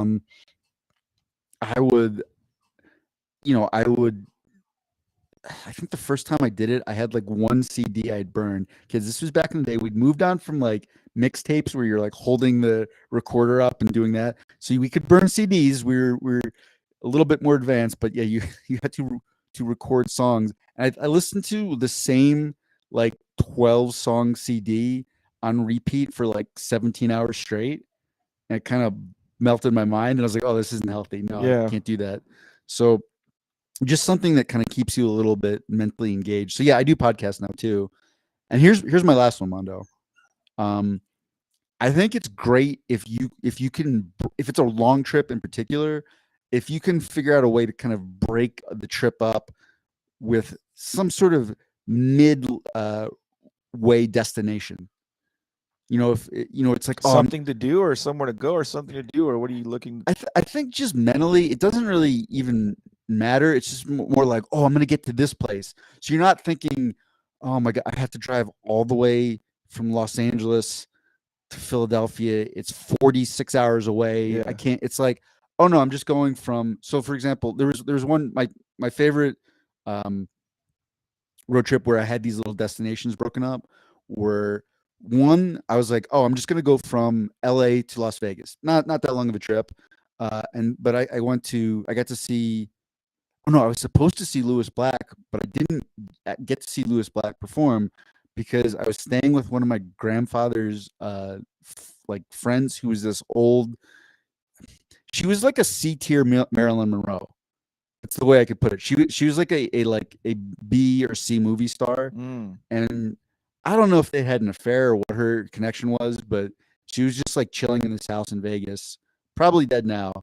think the first time I did it, I had like 1 CD I'd burned, because this was back in the day. We'd moved on from like mixtapes where you're like holding the recorder up and doing that. So we could burn CDs. We're a little bit more advanced, but yeah, you had to record songs. And I listened to the same like 12 song CD on repeat for like 17 hours straight. And it kind of melted my mind. And I was like, oh, this isn't healthy. No, I can't do that. So just something that kind of keeps you a little bit mentally engaged. So yeah, I do podcasts now too. And here's my last one, Mondo. I think it's great if it's a long trip in particular, if you can figure out a way to kind of break the trip up with some sort of mid way destination. If it's like something to do or somewhere to go or something to do, or what are you looking? I think just mentally, it doesn't really even matter. It's just more like, oh, I'm going to get to this place. So you're not thinking, oh my God, I have to drive all the way from Los Angeles to Philadelphia. It's 46 hours away. Yeah. I can't. It's like, oh no, I'm just going from. So for example, there was one my favorite road trip where I had these little destinations broken up. Where one, I was like, oh, I'm just going to go from LA to Las Vegas. Not that long of a trip. But I got to see. Oh no, I was supposed to see Lewis Black, but I didn't get to see Lewis Black perform because I was staying with one of my grandfather's friends who was this old. She was like a C-tier Marilyn Monroe. That's the way I could put it. She was like a B or C movie star, and I don't know if they had an affair or what her connection was, but she was just like chilling in this house in Vegas, probably dead now.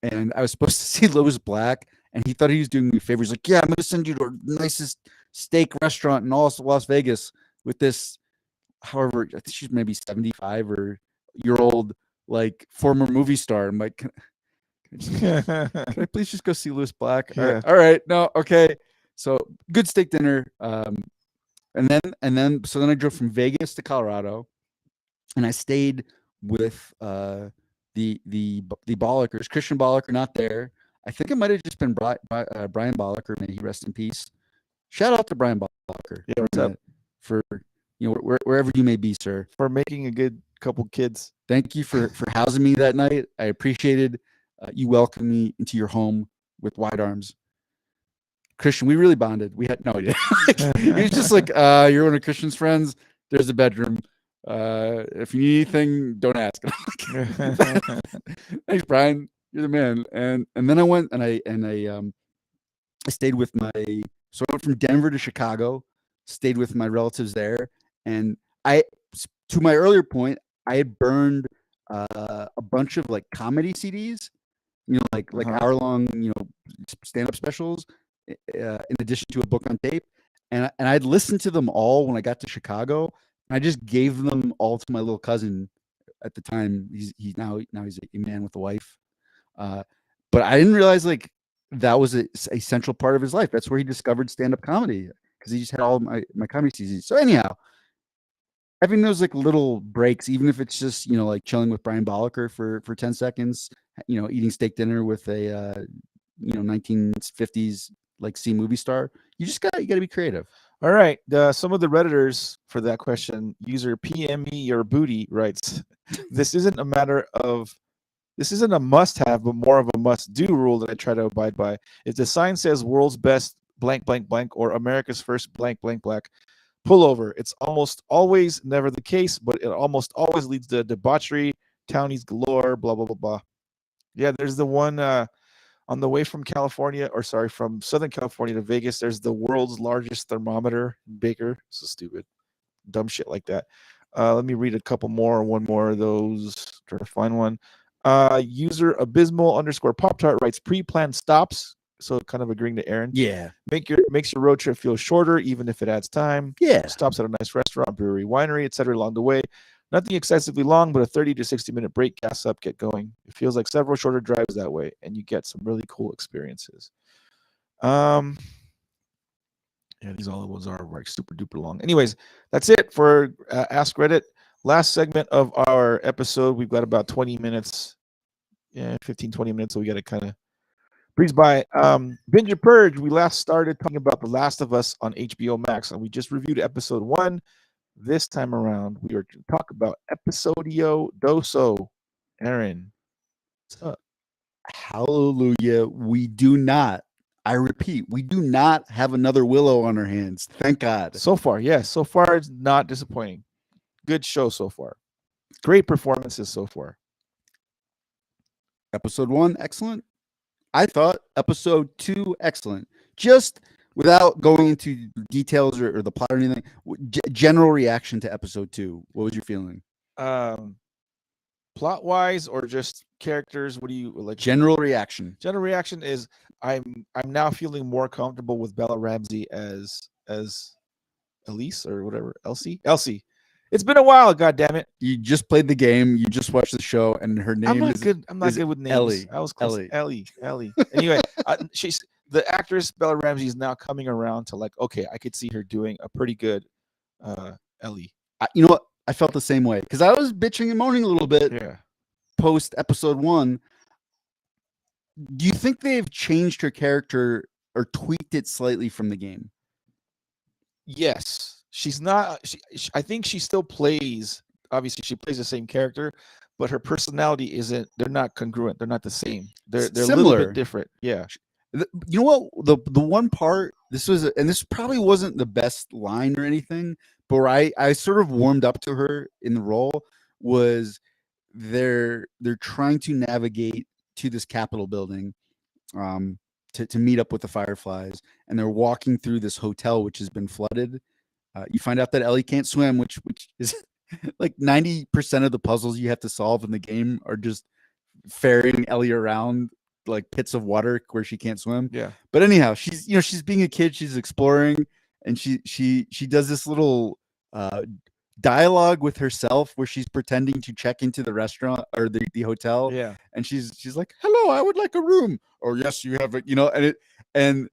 And I was supposed to see Lewis Black, and he thought he was doing me a favor. He's like, yeah, I'm going to send you to the nicest steak restaurant in all Las Vegas with this, however, I think she's maybe 75 or year old, like former movie star. I'm like, can I please just go see Lewis Black? Yeah. All right. No. Okay. So good steak dinner. And then I drove from Vegas to Colorado, and I stayed with, the Bollickers. Christian Bollicker not there. I think it might have just been Brian Bollicker. May he rest in peace. Shout out to Brian Bollicker. Yeah, what's up? For wherever you may be, sir. For making a good couple kids. Thank you for housing me that night. I appreciated You welcomed me into your home with wide arms. Christian, we really bonded. We had no idea. He was just like, you're one of Christian's friends. There's a bedroom. If you need anything, don't ask. Thanks, Brian. You're the man. And then I went and I stayed with so I went from Denver to Chicago, stayed with my relatives there, and to my earlier point, I had burned a bunch of like comedy CDs, like hour long, stand up specials, in addition to a book on tape, and I'd listened to them all when I got to Chicago. I just gave them all to my little cousin at the time. He's now he's a man with a wife, but I didn't realize like that was a central part of his life. That's where he discovered stand up comedy because he just had all my comedy CDs. So anyhow, having those like little breaks, even if it's just like chilling with Brian Bollicker for 10 seconds, eating steak dinner with a 1950s like C movie star, you gotta be creative. All right, some of the redditors for that question, user PM me your booty writes, this isn't a must-have, but more of a must-do rule that I try to abide by. If the sign says world's best blank blank blank or America's first blank blank blank, pull over. It's almost always never the case, but it almost always leads to debauchery, townies galore, blah blah blah blah. Yeah, there's the one on the way from from Southern California to Vegas. There's the world's largest thermometer in Baker. So stupid, dumb shit like that. Let me read a couple more. One more of those. Trying to find one. User abysmal _ Pop Tart writes pre-planned stops. So kind of agreeing to Aaron. Yeah. Makes your road trip feel shorter, even if it adds time. Yeah. Stops at a nice restaurant, brewery, winery, etc. along the way. Nothing excessively long, but a 30 to 60-minute break, gas up, get going. It feels like several shorter drives that way, and you get some really cool experiences. Yeah, these all the ones are like super duper long. Anyways, that's it for Ask Reddit. Last segment of our episode. We've got about 20 minutes. Yeah, 15, 20 minutes, so we got to kind of breeze by. Binge or Purge, we last started talking about The Last of Us on HBO Max, and we just reviewed episode 1. This time around, we are to talk about Episodio Doso. Aaron, what's up? Hallelujah. We do not, I repeat, we do not have another Willow on our hands. Thank God. So far, yes. So far, it's not disappointing. Good show so far. Great performances so far. Episode 1, excellent. I thought episode 2, excellent. Just without going into details or the plot or anything, general reaction to episode 2. What was your feeling? Plot wise or just characters? What do you like? General reaction. General reaction is I'm now feeling more comfortable with Bella Ramsey as Elise or whatever. Elsie. It's been a while, goddammit. You just played the game, you just watched the show, and her name is good. I'm not good with names. Ellie. I was close. Ellie. Anyway, she's the actress Bella Ramsey is now coming around to like, okay, I could see her doing a pretty good Ellie. You know what? I felt the same way because I was bitching and moaning a little bit post episode 1. Do you think they've changed her character or tweaked it slightly from the game? Yes. She's not. I think she still plays. Obviously, she plays the same character, but her personality isn't. They're not congruent. They're not the same. They're similar. A little bit different. Yeah. You know what? The one part this probably wasn't the best line or anything, but where I sort of warmed up to her in the role was they're trying to navigate to this Capitol building, to meet up with the Fireflies, and they're walking through this hotel which has been flooded. You find out that Ellie can't swim, which is like 90% of the puzzles you have to solve in the game are just ferrying Ellie around like pits of water where she can't swim. Yeah. But anyhow, she's being a kid, she's exploring, and she does this little dialogue with herself where she's pretending to check into the restaurant or the hotel. Yeah. And she's like, "Hello, I would like a room." Or, "Yes, you have it," and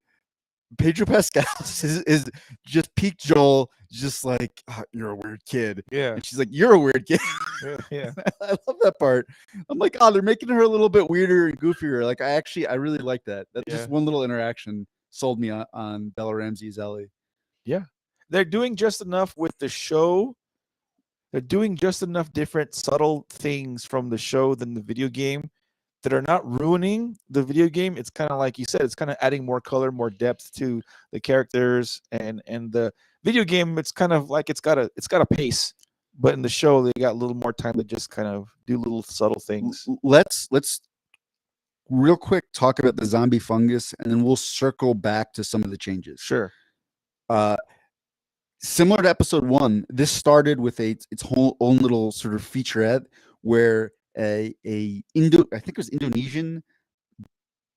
Pedro Pascal is just peak Joel, just like, "Oh, you're a weird kid." Yeah. And she's like, "You're a weird kid." Yeah. I love that part. I'm like, oh, they're making her a little bit weirder and goofier. Like, I really like that. Just one little interaction sold me on Bella Ramsey's Ellie. Yeah. They're doing just enough with the show. They're doing just enough different subtle things from the show than the video game that are not ruining the video game. It's kind of like you said, it's kind of adding more color, more depth to the characters, and the video game. It's kind of like it's got a pace, but in the show they got a little more time to just kind of do little subtle things. Let's real quick talk about the zombie fungus, and then we'll circle back to some of the changes. Sure. Similar to episode 1, this started with its whole own little sort of featurette where I think it was Indonesian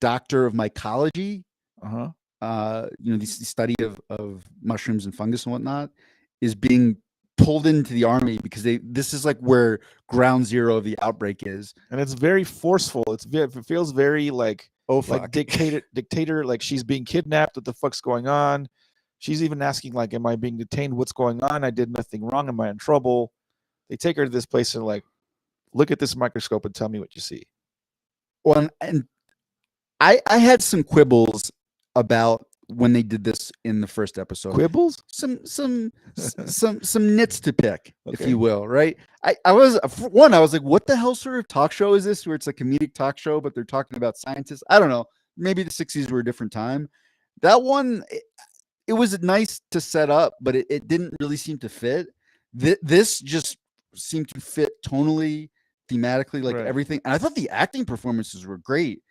doctor of mycology, the study of mushrooms and fungus and whatnot, is being pulled into the army because this is like where ground zero of the outbreak is, and it's very forceful. It feels very like like dictator, like she's being kidnapped. What the fuck's going on? She's even asking, like, am I being detained? What's going on? I did nothing wrong. Am I in trouble? They take her to this place and like, look at this microscope and tell me what you see. Well, and I had some quibbles about when they did this in the first episode. Quibbles? Some nits to pick, okay, if you will, right? I was like, what the hell sort of talk show is this where it's a comedic talk show, but they're talking about scientists? I don't know. Maybe the 60s were a different time. That one, it was nice to set up, but it didn't really seem to fit. This just seemed to fit tonally, thematically, like everything. And I thought the acting performances were great.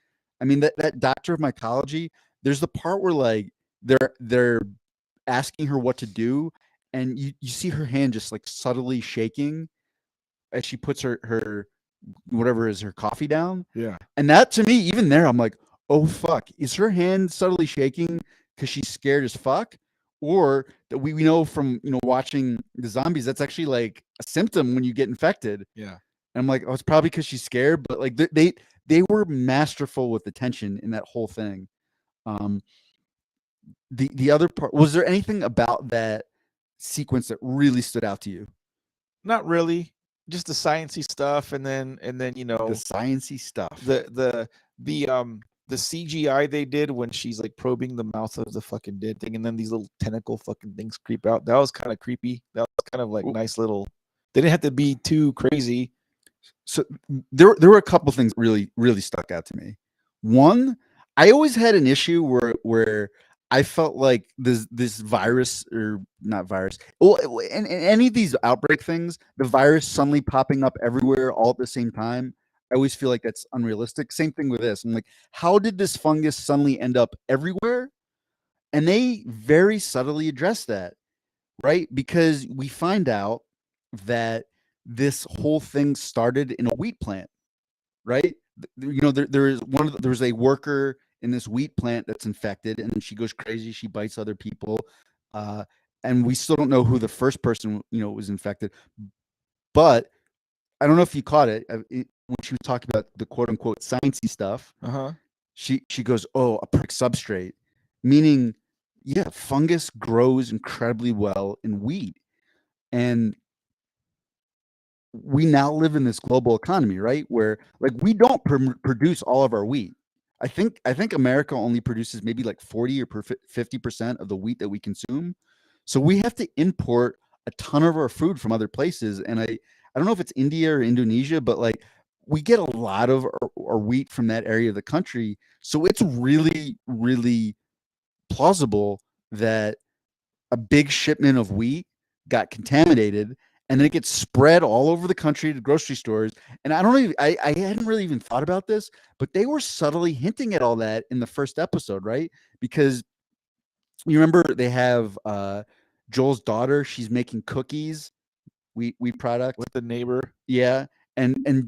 I mean, that doctor of mycology, there's the part where like they're asking her what to do, and you see her hand just like subtly shaking as she puts her whatever is her coffee down. Yeah. And that, to me, even there, I'm like, oh fuck, is her hand subtly shaking because she's scared as fuck? Or that we know from watching the zombies, that's actually like a symptom when you get infected. Yeah. And I'm like, oh, it's probably because she's scared, but like they were masterful with the tension in that whole thing. The other part, was there anything about that sequence that really stood out to you? Not really. Just the sciencey stuff, and then the sciencey stuff. The CGI they did when she's like probing the mouth of the fucking dead thing, and then these little tentacle fucking things creep out. That was kind of creepy. That was kind of like nice little. They didn't have to be too crazy. So there were a couple things really stuck out to me. One, I always had an issue where I felt like this virus, or not virus, well, in any of these outbreak things, the virus suddenly popping up everywhere all at the same time, I always feel like that's unrealistic. Same thing with this. I'm like, how did this fungus suddenly end up everywhere? And they very subtly address that, right? Because we find out that this whole thing started in a wheat plant, right? There's a worker in this wheat plant that's infected, and then she goes crazy. She bites other people, and we still don't know who the first person was infected. But I don't know if you caught it when she was talking about the quote unquote sciencey stuff. She goes, "Oh, a perfect substrate," meaning, yeah, fungus grows incredibly well in wheat, and we now live in this global economy, right? Where like we don't produce all of our wheat. I think America only produces maybe like 40 or 50% of the wheat that we consume. So we have to import a ton of our food from other places. And I don't know if it's India or Indonesia, but like we get a lot of our wheat from that area of the country. So it's really, really plausible that a big shipment of wheat got contaminated, and then it gets spread all over the country to grocery stores. And I hadn't really even thought about this, but they were subtly hinting at all that in the first episode, right? Because you remember they have Joel's daughter, she's making cookies, wheat product with the neighbor. Yeah. And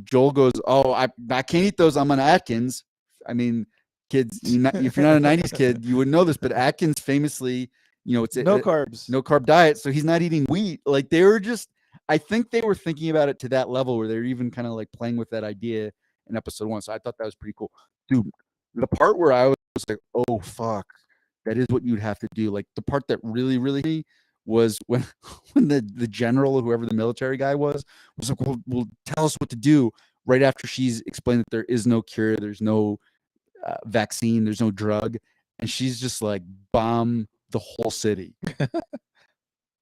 Joel goes, "Oh, I can't eat those. I'm on Atkins." I mean, kids, if you're not a 90s kid, you wouldn't know this, but Atkins famously, it's no carbs, no carb diet. So he's not eating wheat. Like I think they were thinking about it to that level where they're even kind of like playing with that idea in episode 1. So I thought that was pretty cool. Dude, the part where I was like, oh, fuck, that is what you'd have to do. Like the part that really, really was when the general or whoever the military guy was like, well, tell us what to do, right after she's explained that there is no cure, there's no vaccine, there's no drug, and she's just like, bomb the whole city.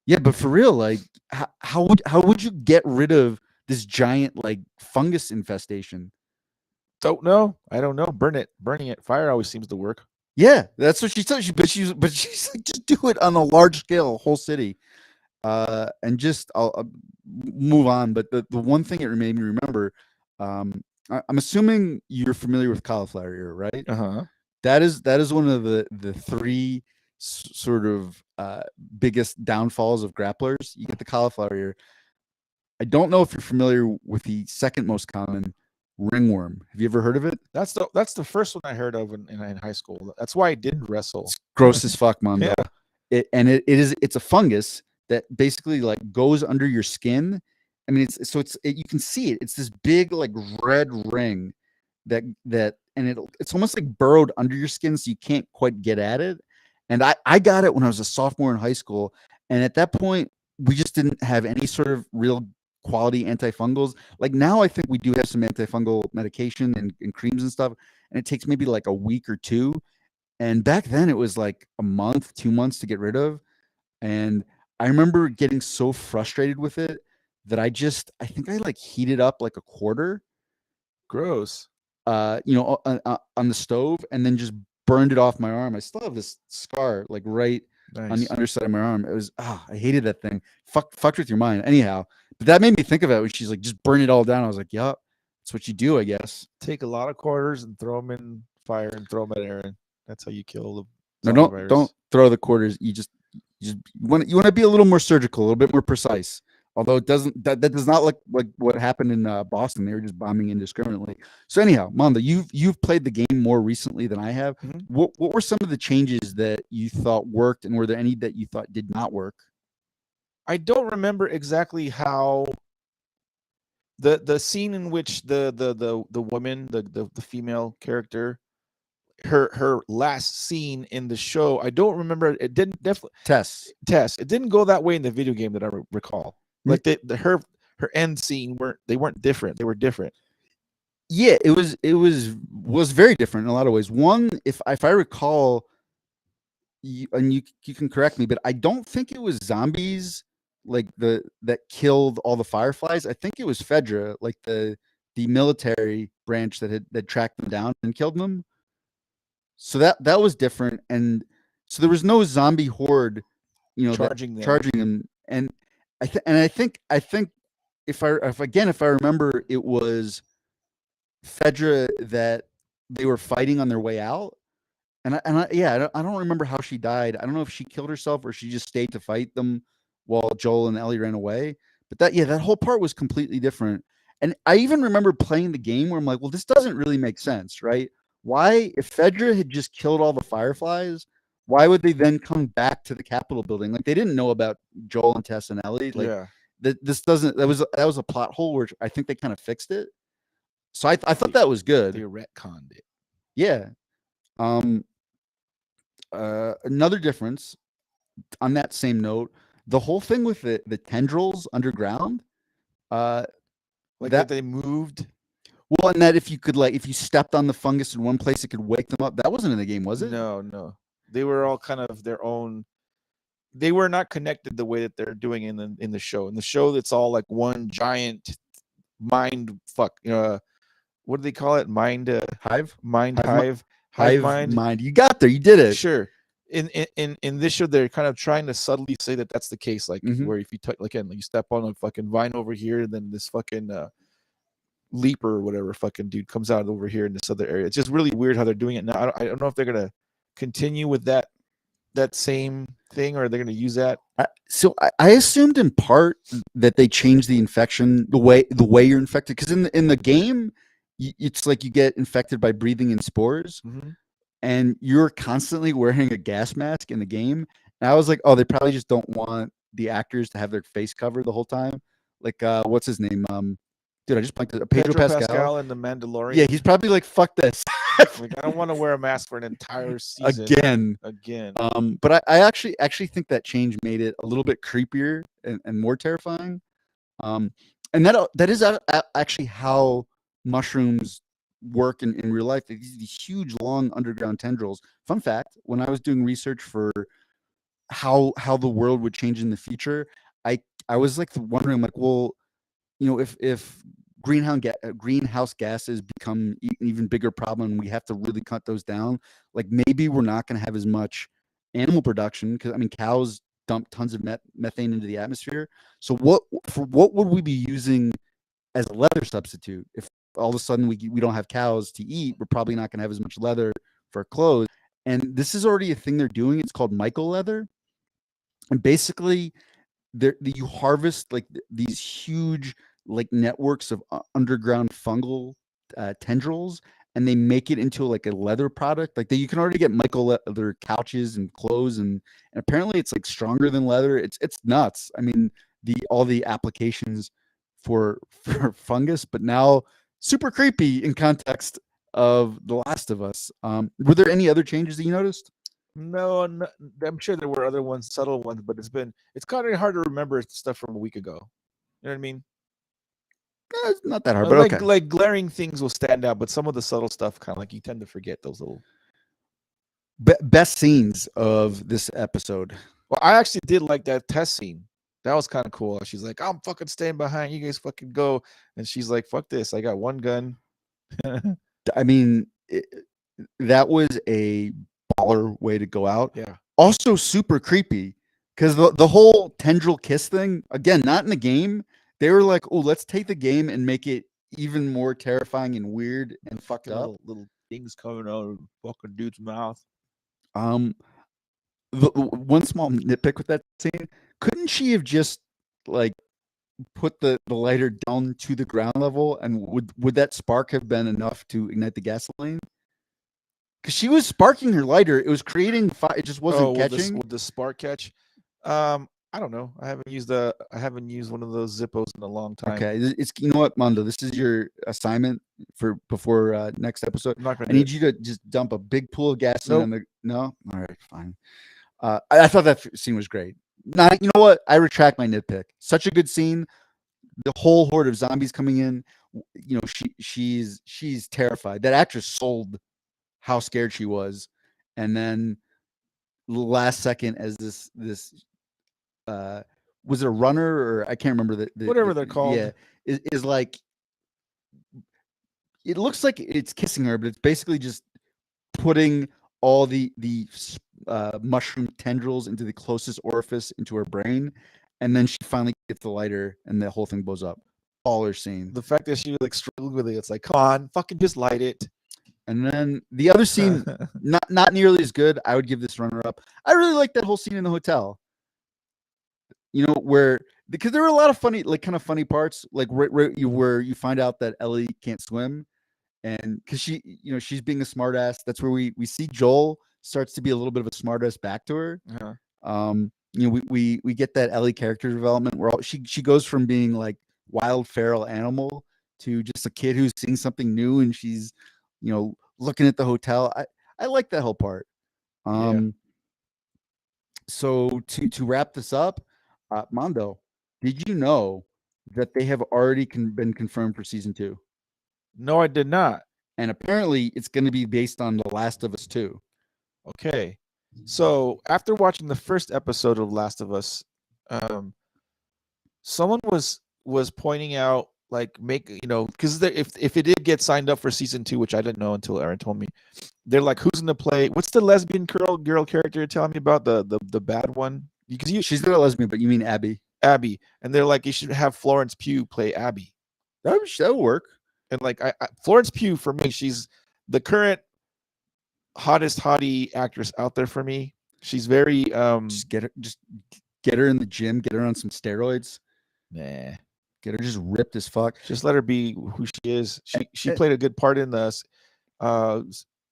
Yeah, but for real, like how would you get rid of this giant like fungus infestation? Don't know. I don't know. Burning it. Fire always seems to work. Yeah, that's what she said. She's like, just do it on a large scale, whole city, and just I'll move on. But the one thing it made me remember, I'm assuming you're familiar with cauliflower ear, right? Uh-huh. That is one of the three sort of biggest downfalls of grapplers. You get the cauliflower ear. I don't know if you're familiar with the second most common ringworm. Have you ever heard of it? That's the first one I heard of in high school. That's why I didn't wrestle. It's gross as fuck, Mondo. Yeah. It's a fungus that basically like goes under your skin. I mean, you can see it. It's this big like red ring it's almost like burrowed under your skin, so you can't quite get at it. And I got it when I was a sophomore in high school, and at that point we just didn't have any sort of real quality antifungals. Like now, I think we do have some antifungal medication and creams and stuff, and it takes maybe like a week or two. And back then it was like a month, 2 months to get rid of. And I remember getting so frustrated with it that I think I like heated up like a quarter, Gross. on the stove, and then just burned it off my arm. I still have this scar like right on the Nice. underside of my arm. It was, I hated that thing. Fucked with your mind. Anyhow, but that made me think of it when she's like, just burn it all down. I was like, yup, that's what you do, I guess. Take a lot of quarters and throw them in fire and throw them at Aaron. That's how you kill the No, zombie don't virus. don't throw the quarters. You want to be a little more surgical, a little bit more precise. Although it doesn't that does not look like what happened in Boston. They were just bombing indiscriminately. So anyhow, Mondo, you've played the game more recently than I have. Mhm. What were some of the changes that you thought worked, and were there any that you thought did not work? I don't remember exactly how the scene in which the woman, the female character, her last scene in the show, I don't remember. It didn't definitely Tess. It didn't go that way in the video game that I recall. Like her end scene weren't different. They were different. Yeah, it was very different in a lot of ways. One, if I recall, and you can correct me, but I don't think it was zombies like that killed all the fireflies. I think it was Fedra, like the military branch that tracked them down and killed them. So that was different, and so there was no zombie horde, Charging them. charging them. And I think if I remember, it was Fedra that they were fighting on their way out. I don't remember how she died. I don't know if she killed herself or she just stayed to fight them while Joel and Ellie ran away. But that whole part was completely different. And I even remember playing the game where I'm like, well, this doesn't really make sense, right? Why, if Fedra had just killed all the fireflies, why would they then come back to the Capitol building? Like they didn't know about Joel and Tess and Ellie. Like Yeah. this doesn't that was a plot hole where I think they kind of fixed it. So I thought that was good. They retconned it. Yeah. Um, Another difference on that same note, the whole thing with the tendrils underground, Like that that they moved. well, and that if you stepped on the fungus in one place, it could wake them up. That wasn't in the game, was it? No. They were all kind of their own. They were not connected the way that they're doing in the show. In the show, it's all like one giant mind fuck. What do they call it? Mind Hive, hive hive mind. mind. You got there. You did it. Sure. In this show, they're kind of trying to subtly say that that's the case. Like where if you you step on a fucking vine over here, then this fucking leaper or whatever fucking dude comes out over here in this other area. It's just really weird how they're doing it now. I don't know if they're gonna continue with that same thing, or they're gonna use that. So I assumed in part that they changed the infection, the way you're infected, because in the game, it's like you get infected by breathing in spores, and you're constantly wearing a gas mask in the game. And I was like, oh, they probably just don't want the actors to have their face covered the whole time. Like, what's his name? Dude, I just blanked it. Pedro Pascal and the Mandalorian. Yeah, he's probably like, fuck this. Like, I don't want to wear a mask for an entire season again. But I actually think that change made it a little bit creepier and more terrifying. And that is actually how mushrooms work in real life. These huge, long underground tendrils. Fun fact: when I was doing research for how the world would change in the future, I was like wondering, like, well, if greenhouse gases become an even bigger problem, and we have to really cut those down. Like maybe we're not going to have as much animal production because I mean cows dump tons of methane into the atmosphere. So what would we be using as a leather substitute? If all of a sudden we don't have cows to eat, we're probably not going to have as much leather for clothes. And this is already a thing they're doing. It's called myco leather, and basically you harvest like these huge like networks of underground fungal tendrils, and they make it into like a leather product. Like you can already get myco leather couches and clothes, and apparently it's like stronger than leather. It's nuts. I mean, all the applications for fungus, but now super creepy in context of The Last of Us. Were there any other changes that you noticed? No, I'm sure there were other ones, subtle ones, but it's kind of hard to remember stuff from a week ago. You know what I mean? It's not that hard, but okay. Like glaring things will stand out, but some of the subtle stuff kind of like you tend to forget those little. Best scenes of this episode. Well, I actually did like that test scene. That was kind of cool. She's like, "I'm fucking staying behind. You guys fucking go." And she's like, "Fuck this. I got one gun." I mean, that was a baller way to go out. Yeah. Also super creepy because the whole tendril kiss thing, again, not in the game. They were like, oh, let's take the game and make it even more terrifying and weird and fucked up. Little things coming out of fucking dude's mouth. One small nitpick with that scene, couldn't she have just like put the lighter down to the ground level, and would that spark have been enough to ignite the gasoline? Because she was sparking her lighter, it was creating fire. It just wasn't catching. With the spark catch. I don't know. I haven't used one of those Zippos in a long time. Okay, it's you know what, Mondo, this is your assignment for before next episode. I need you to just dump a big pool of gasoline on the. No, all right, fine. I thought that scene was great. Not, you know what? I retract my nitpick. Such a good scene. The whole horde of zombies coming in. You know, she's terrified. That actress sold how scared she was, and then last second, as this was it a runner, or I can't remember whatever they're called. Yeah, is like it looks like it's kissing her, but it's basically just putting all the mushroom tendrils into the closest orifice into her brain, and then she finally gets the lighter, and the whole thing blows up. Baller scene. The fact that she like struggled with it, it's like, come on, fucking just light it. And then the other scene, not nearly as good. I would give this runner up. I really like that whole scene in the hotel. You know, because there were a lot of funny, like kind of funny parts, like where you find out that Ellie can't swim, and because she's being a smartass. That's where we see Joel starts to be a little bit of a smartass back to her. Uh-huh. You know, we get that Ellie character development where she goes from being like wild feral animal to just a kid who's seeing something new, and she's, you know, looking at the hotel. I like that whole part. So to wrap this up, Mondo, did you know that they have already been confirmed for season 2? No, I did not. And apparently it's going to be based on The Last of Us 2. Okay. So after watching the first episode of Last of Us, someone was pointing out, like, because if it did get signed up for season 2, which I didn't know until Aaron told me, they're like, who's gonna play? What's the lesbian girl character you're telling me about? The bad one? Because she's not a lesbian, but you mean Abby? Abby, and they're like, you should have Florence Pugh play Abby. That would work. And like, Florence Pugh, for me, she's the current hottest hottie actress out there for me. She's very just get her in the gym, get her on some steroids. Nah. Get her just ripped as fuck. Just let her be who she is. She played a good part in the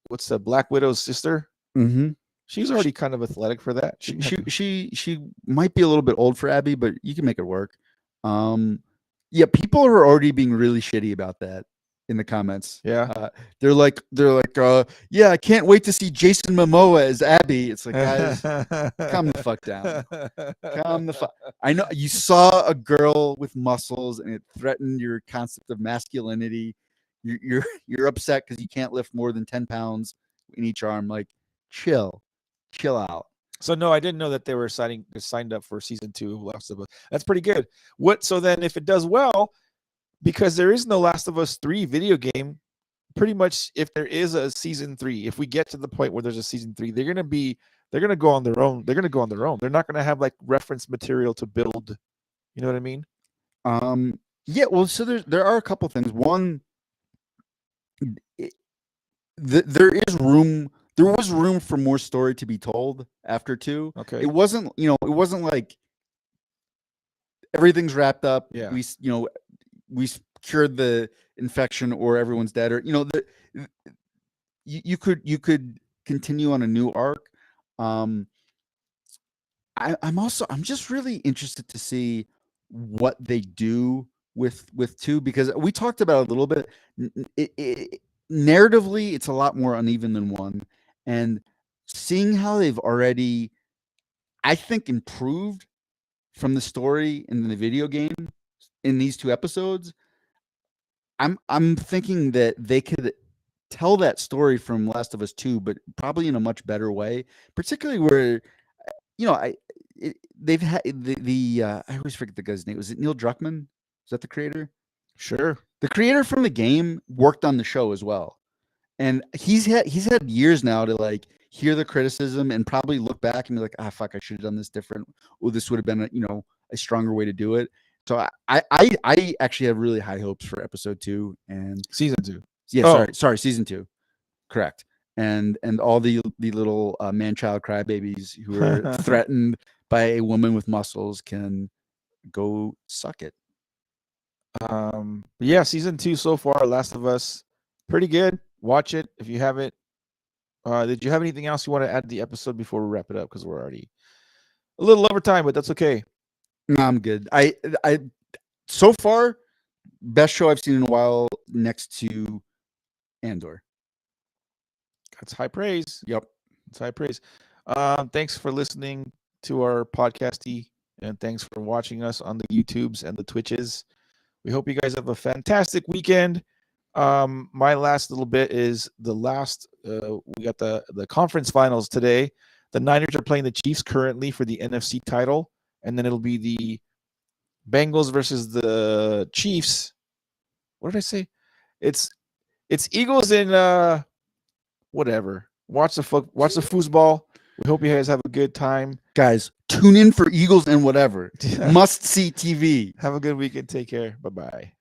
what's the Black Widow's sister? Mm-hmm. She's already kind of athletic for that. She might be a little bit old for Abby, but you can make it work. Yeah, people are already being really shitty about that in the comments. Yeah. They're like, yeah, I can't wait to see Jason Momoa as Abby. It's like, guys, calm the fuck down. Calm the fuck. I know you saw a girl with muscles and it threatened your concept of masculinity. You're upset because you can't lift more than 10 pounds in each arm. Like, chill out. So no, I didn't know that they were signed up for season 2 of Last of Us. That's pretty good. So then if it does well, because there is no Last of Us 3 video game. Pretty much, if there is a season 3, if we get to the point where there's a season 3, they're gonna go on their own. They're gonna go on their own. They're not gonna have like reference material to build. You know what I mean? Yeah. Well, so there are a couple things. One, there is room. There was room for more story to be told after 2. Okay. It wasn't like everything's wrapped up. Yeah. We cured the infection or everyone's dead, or you could continue on a new arc. I'm just really interested to see what they do with 2, because we talked about it a little bit. Narratively, it's a lot more uneven than 1, and seeing how they've already, I think, improved from the story in the video game in these 2 episodes, I'm thinking that they could tell that story from Last of Us 2, but probably in a much better way, particularly where they've had I always forget the guy's name. Was it Neil Druckmann? Is that the creator? Sure. The creator from the game worked on the show as well. And he's had years now to like hear the criticism and probably look back and be like, fuck, I should have done this different. Oh, this would have been a stronger way to do it. So I actually have really high hopes for episode 2 and season 2. Yeah, sorry, season 2. Correct. And all the little man-child crybabies who are threatened by a woman with muscles can go suck it. Yeah, season 2 so far, Last of Us, pretty good. Watch it if you haven't. Did you have anything else you want to add to the episode before we wrap it up? Because we're already a little over time, but that's okay. No, I'm good. I so far, best show I've seen in a while, next to Andor. That's high praise. Yep, it's high praise. Thanks for listening to our podcasty, and thanks for watching us on the YouTubes and the Twitches. We hope you guys have a fantastic weekend. My last little bit is the last. We got the conference finals today. The Niners are playing the Chiefs currently for the NFC title, and then it'll be the Bengals versus the Chiefs. What did I say? It's Eagles in whatever. Watch the foosball. We hope you guys have a good time. Guys, tune in for Eagles and whatever. Must see TV. Have a good weekend. Take care. Bye-bye.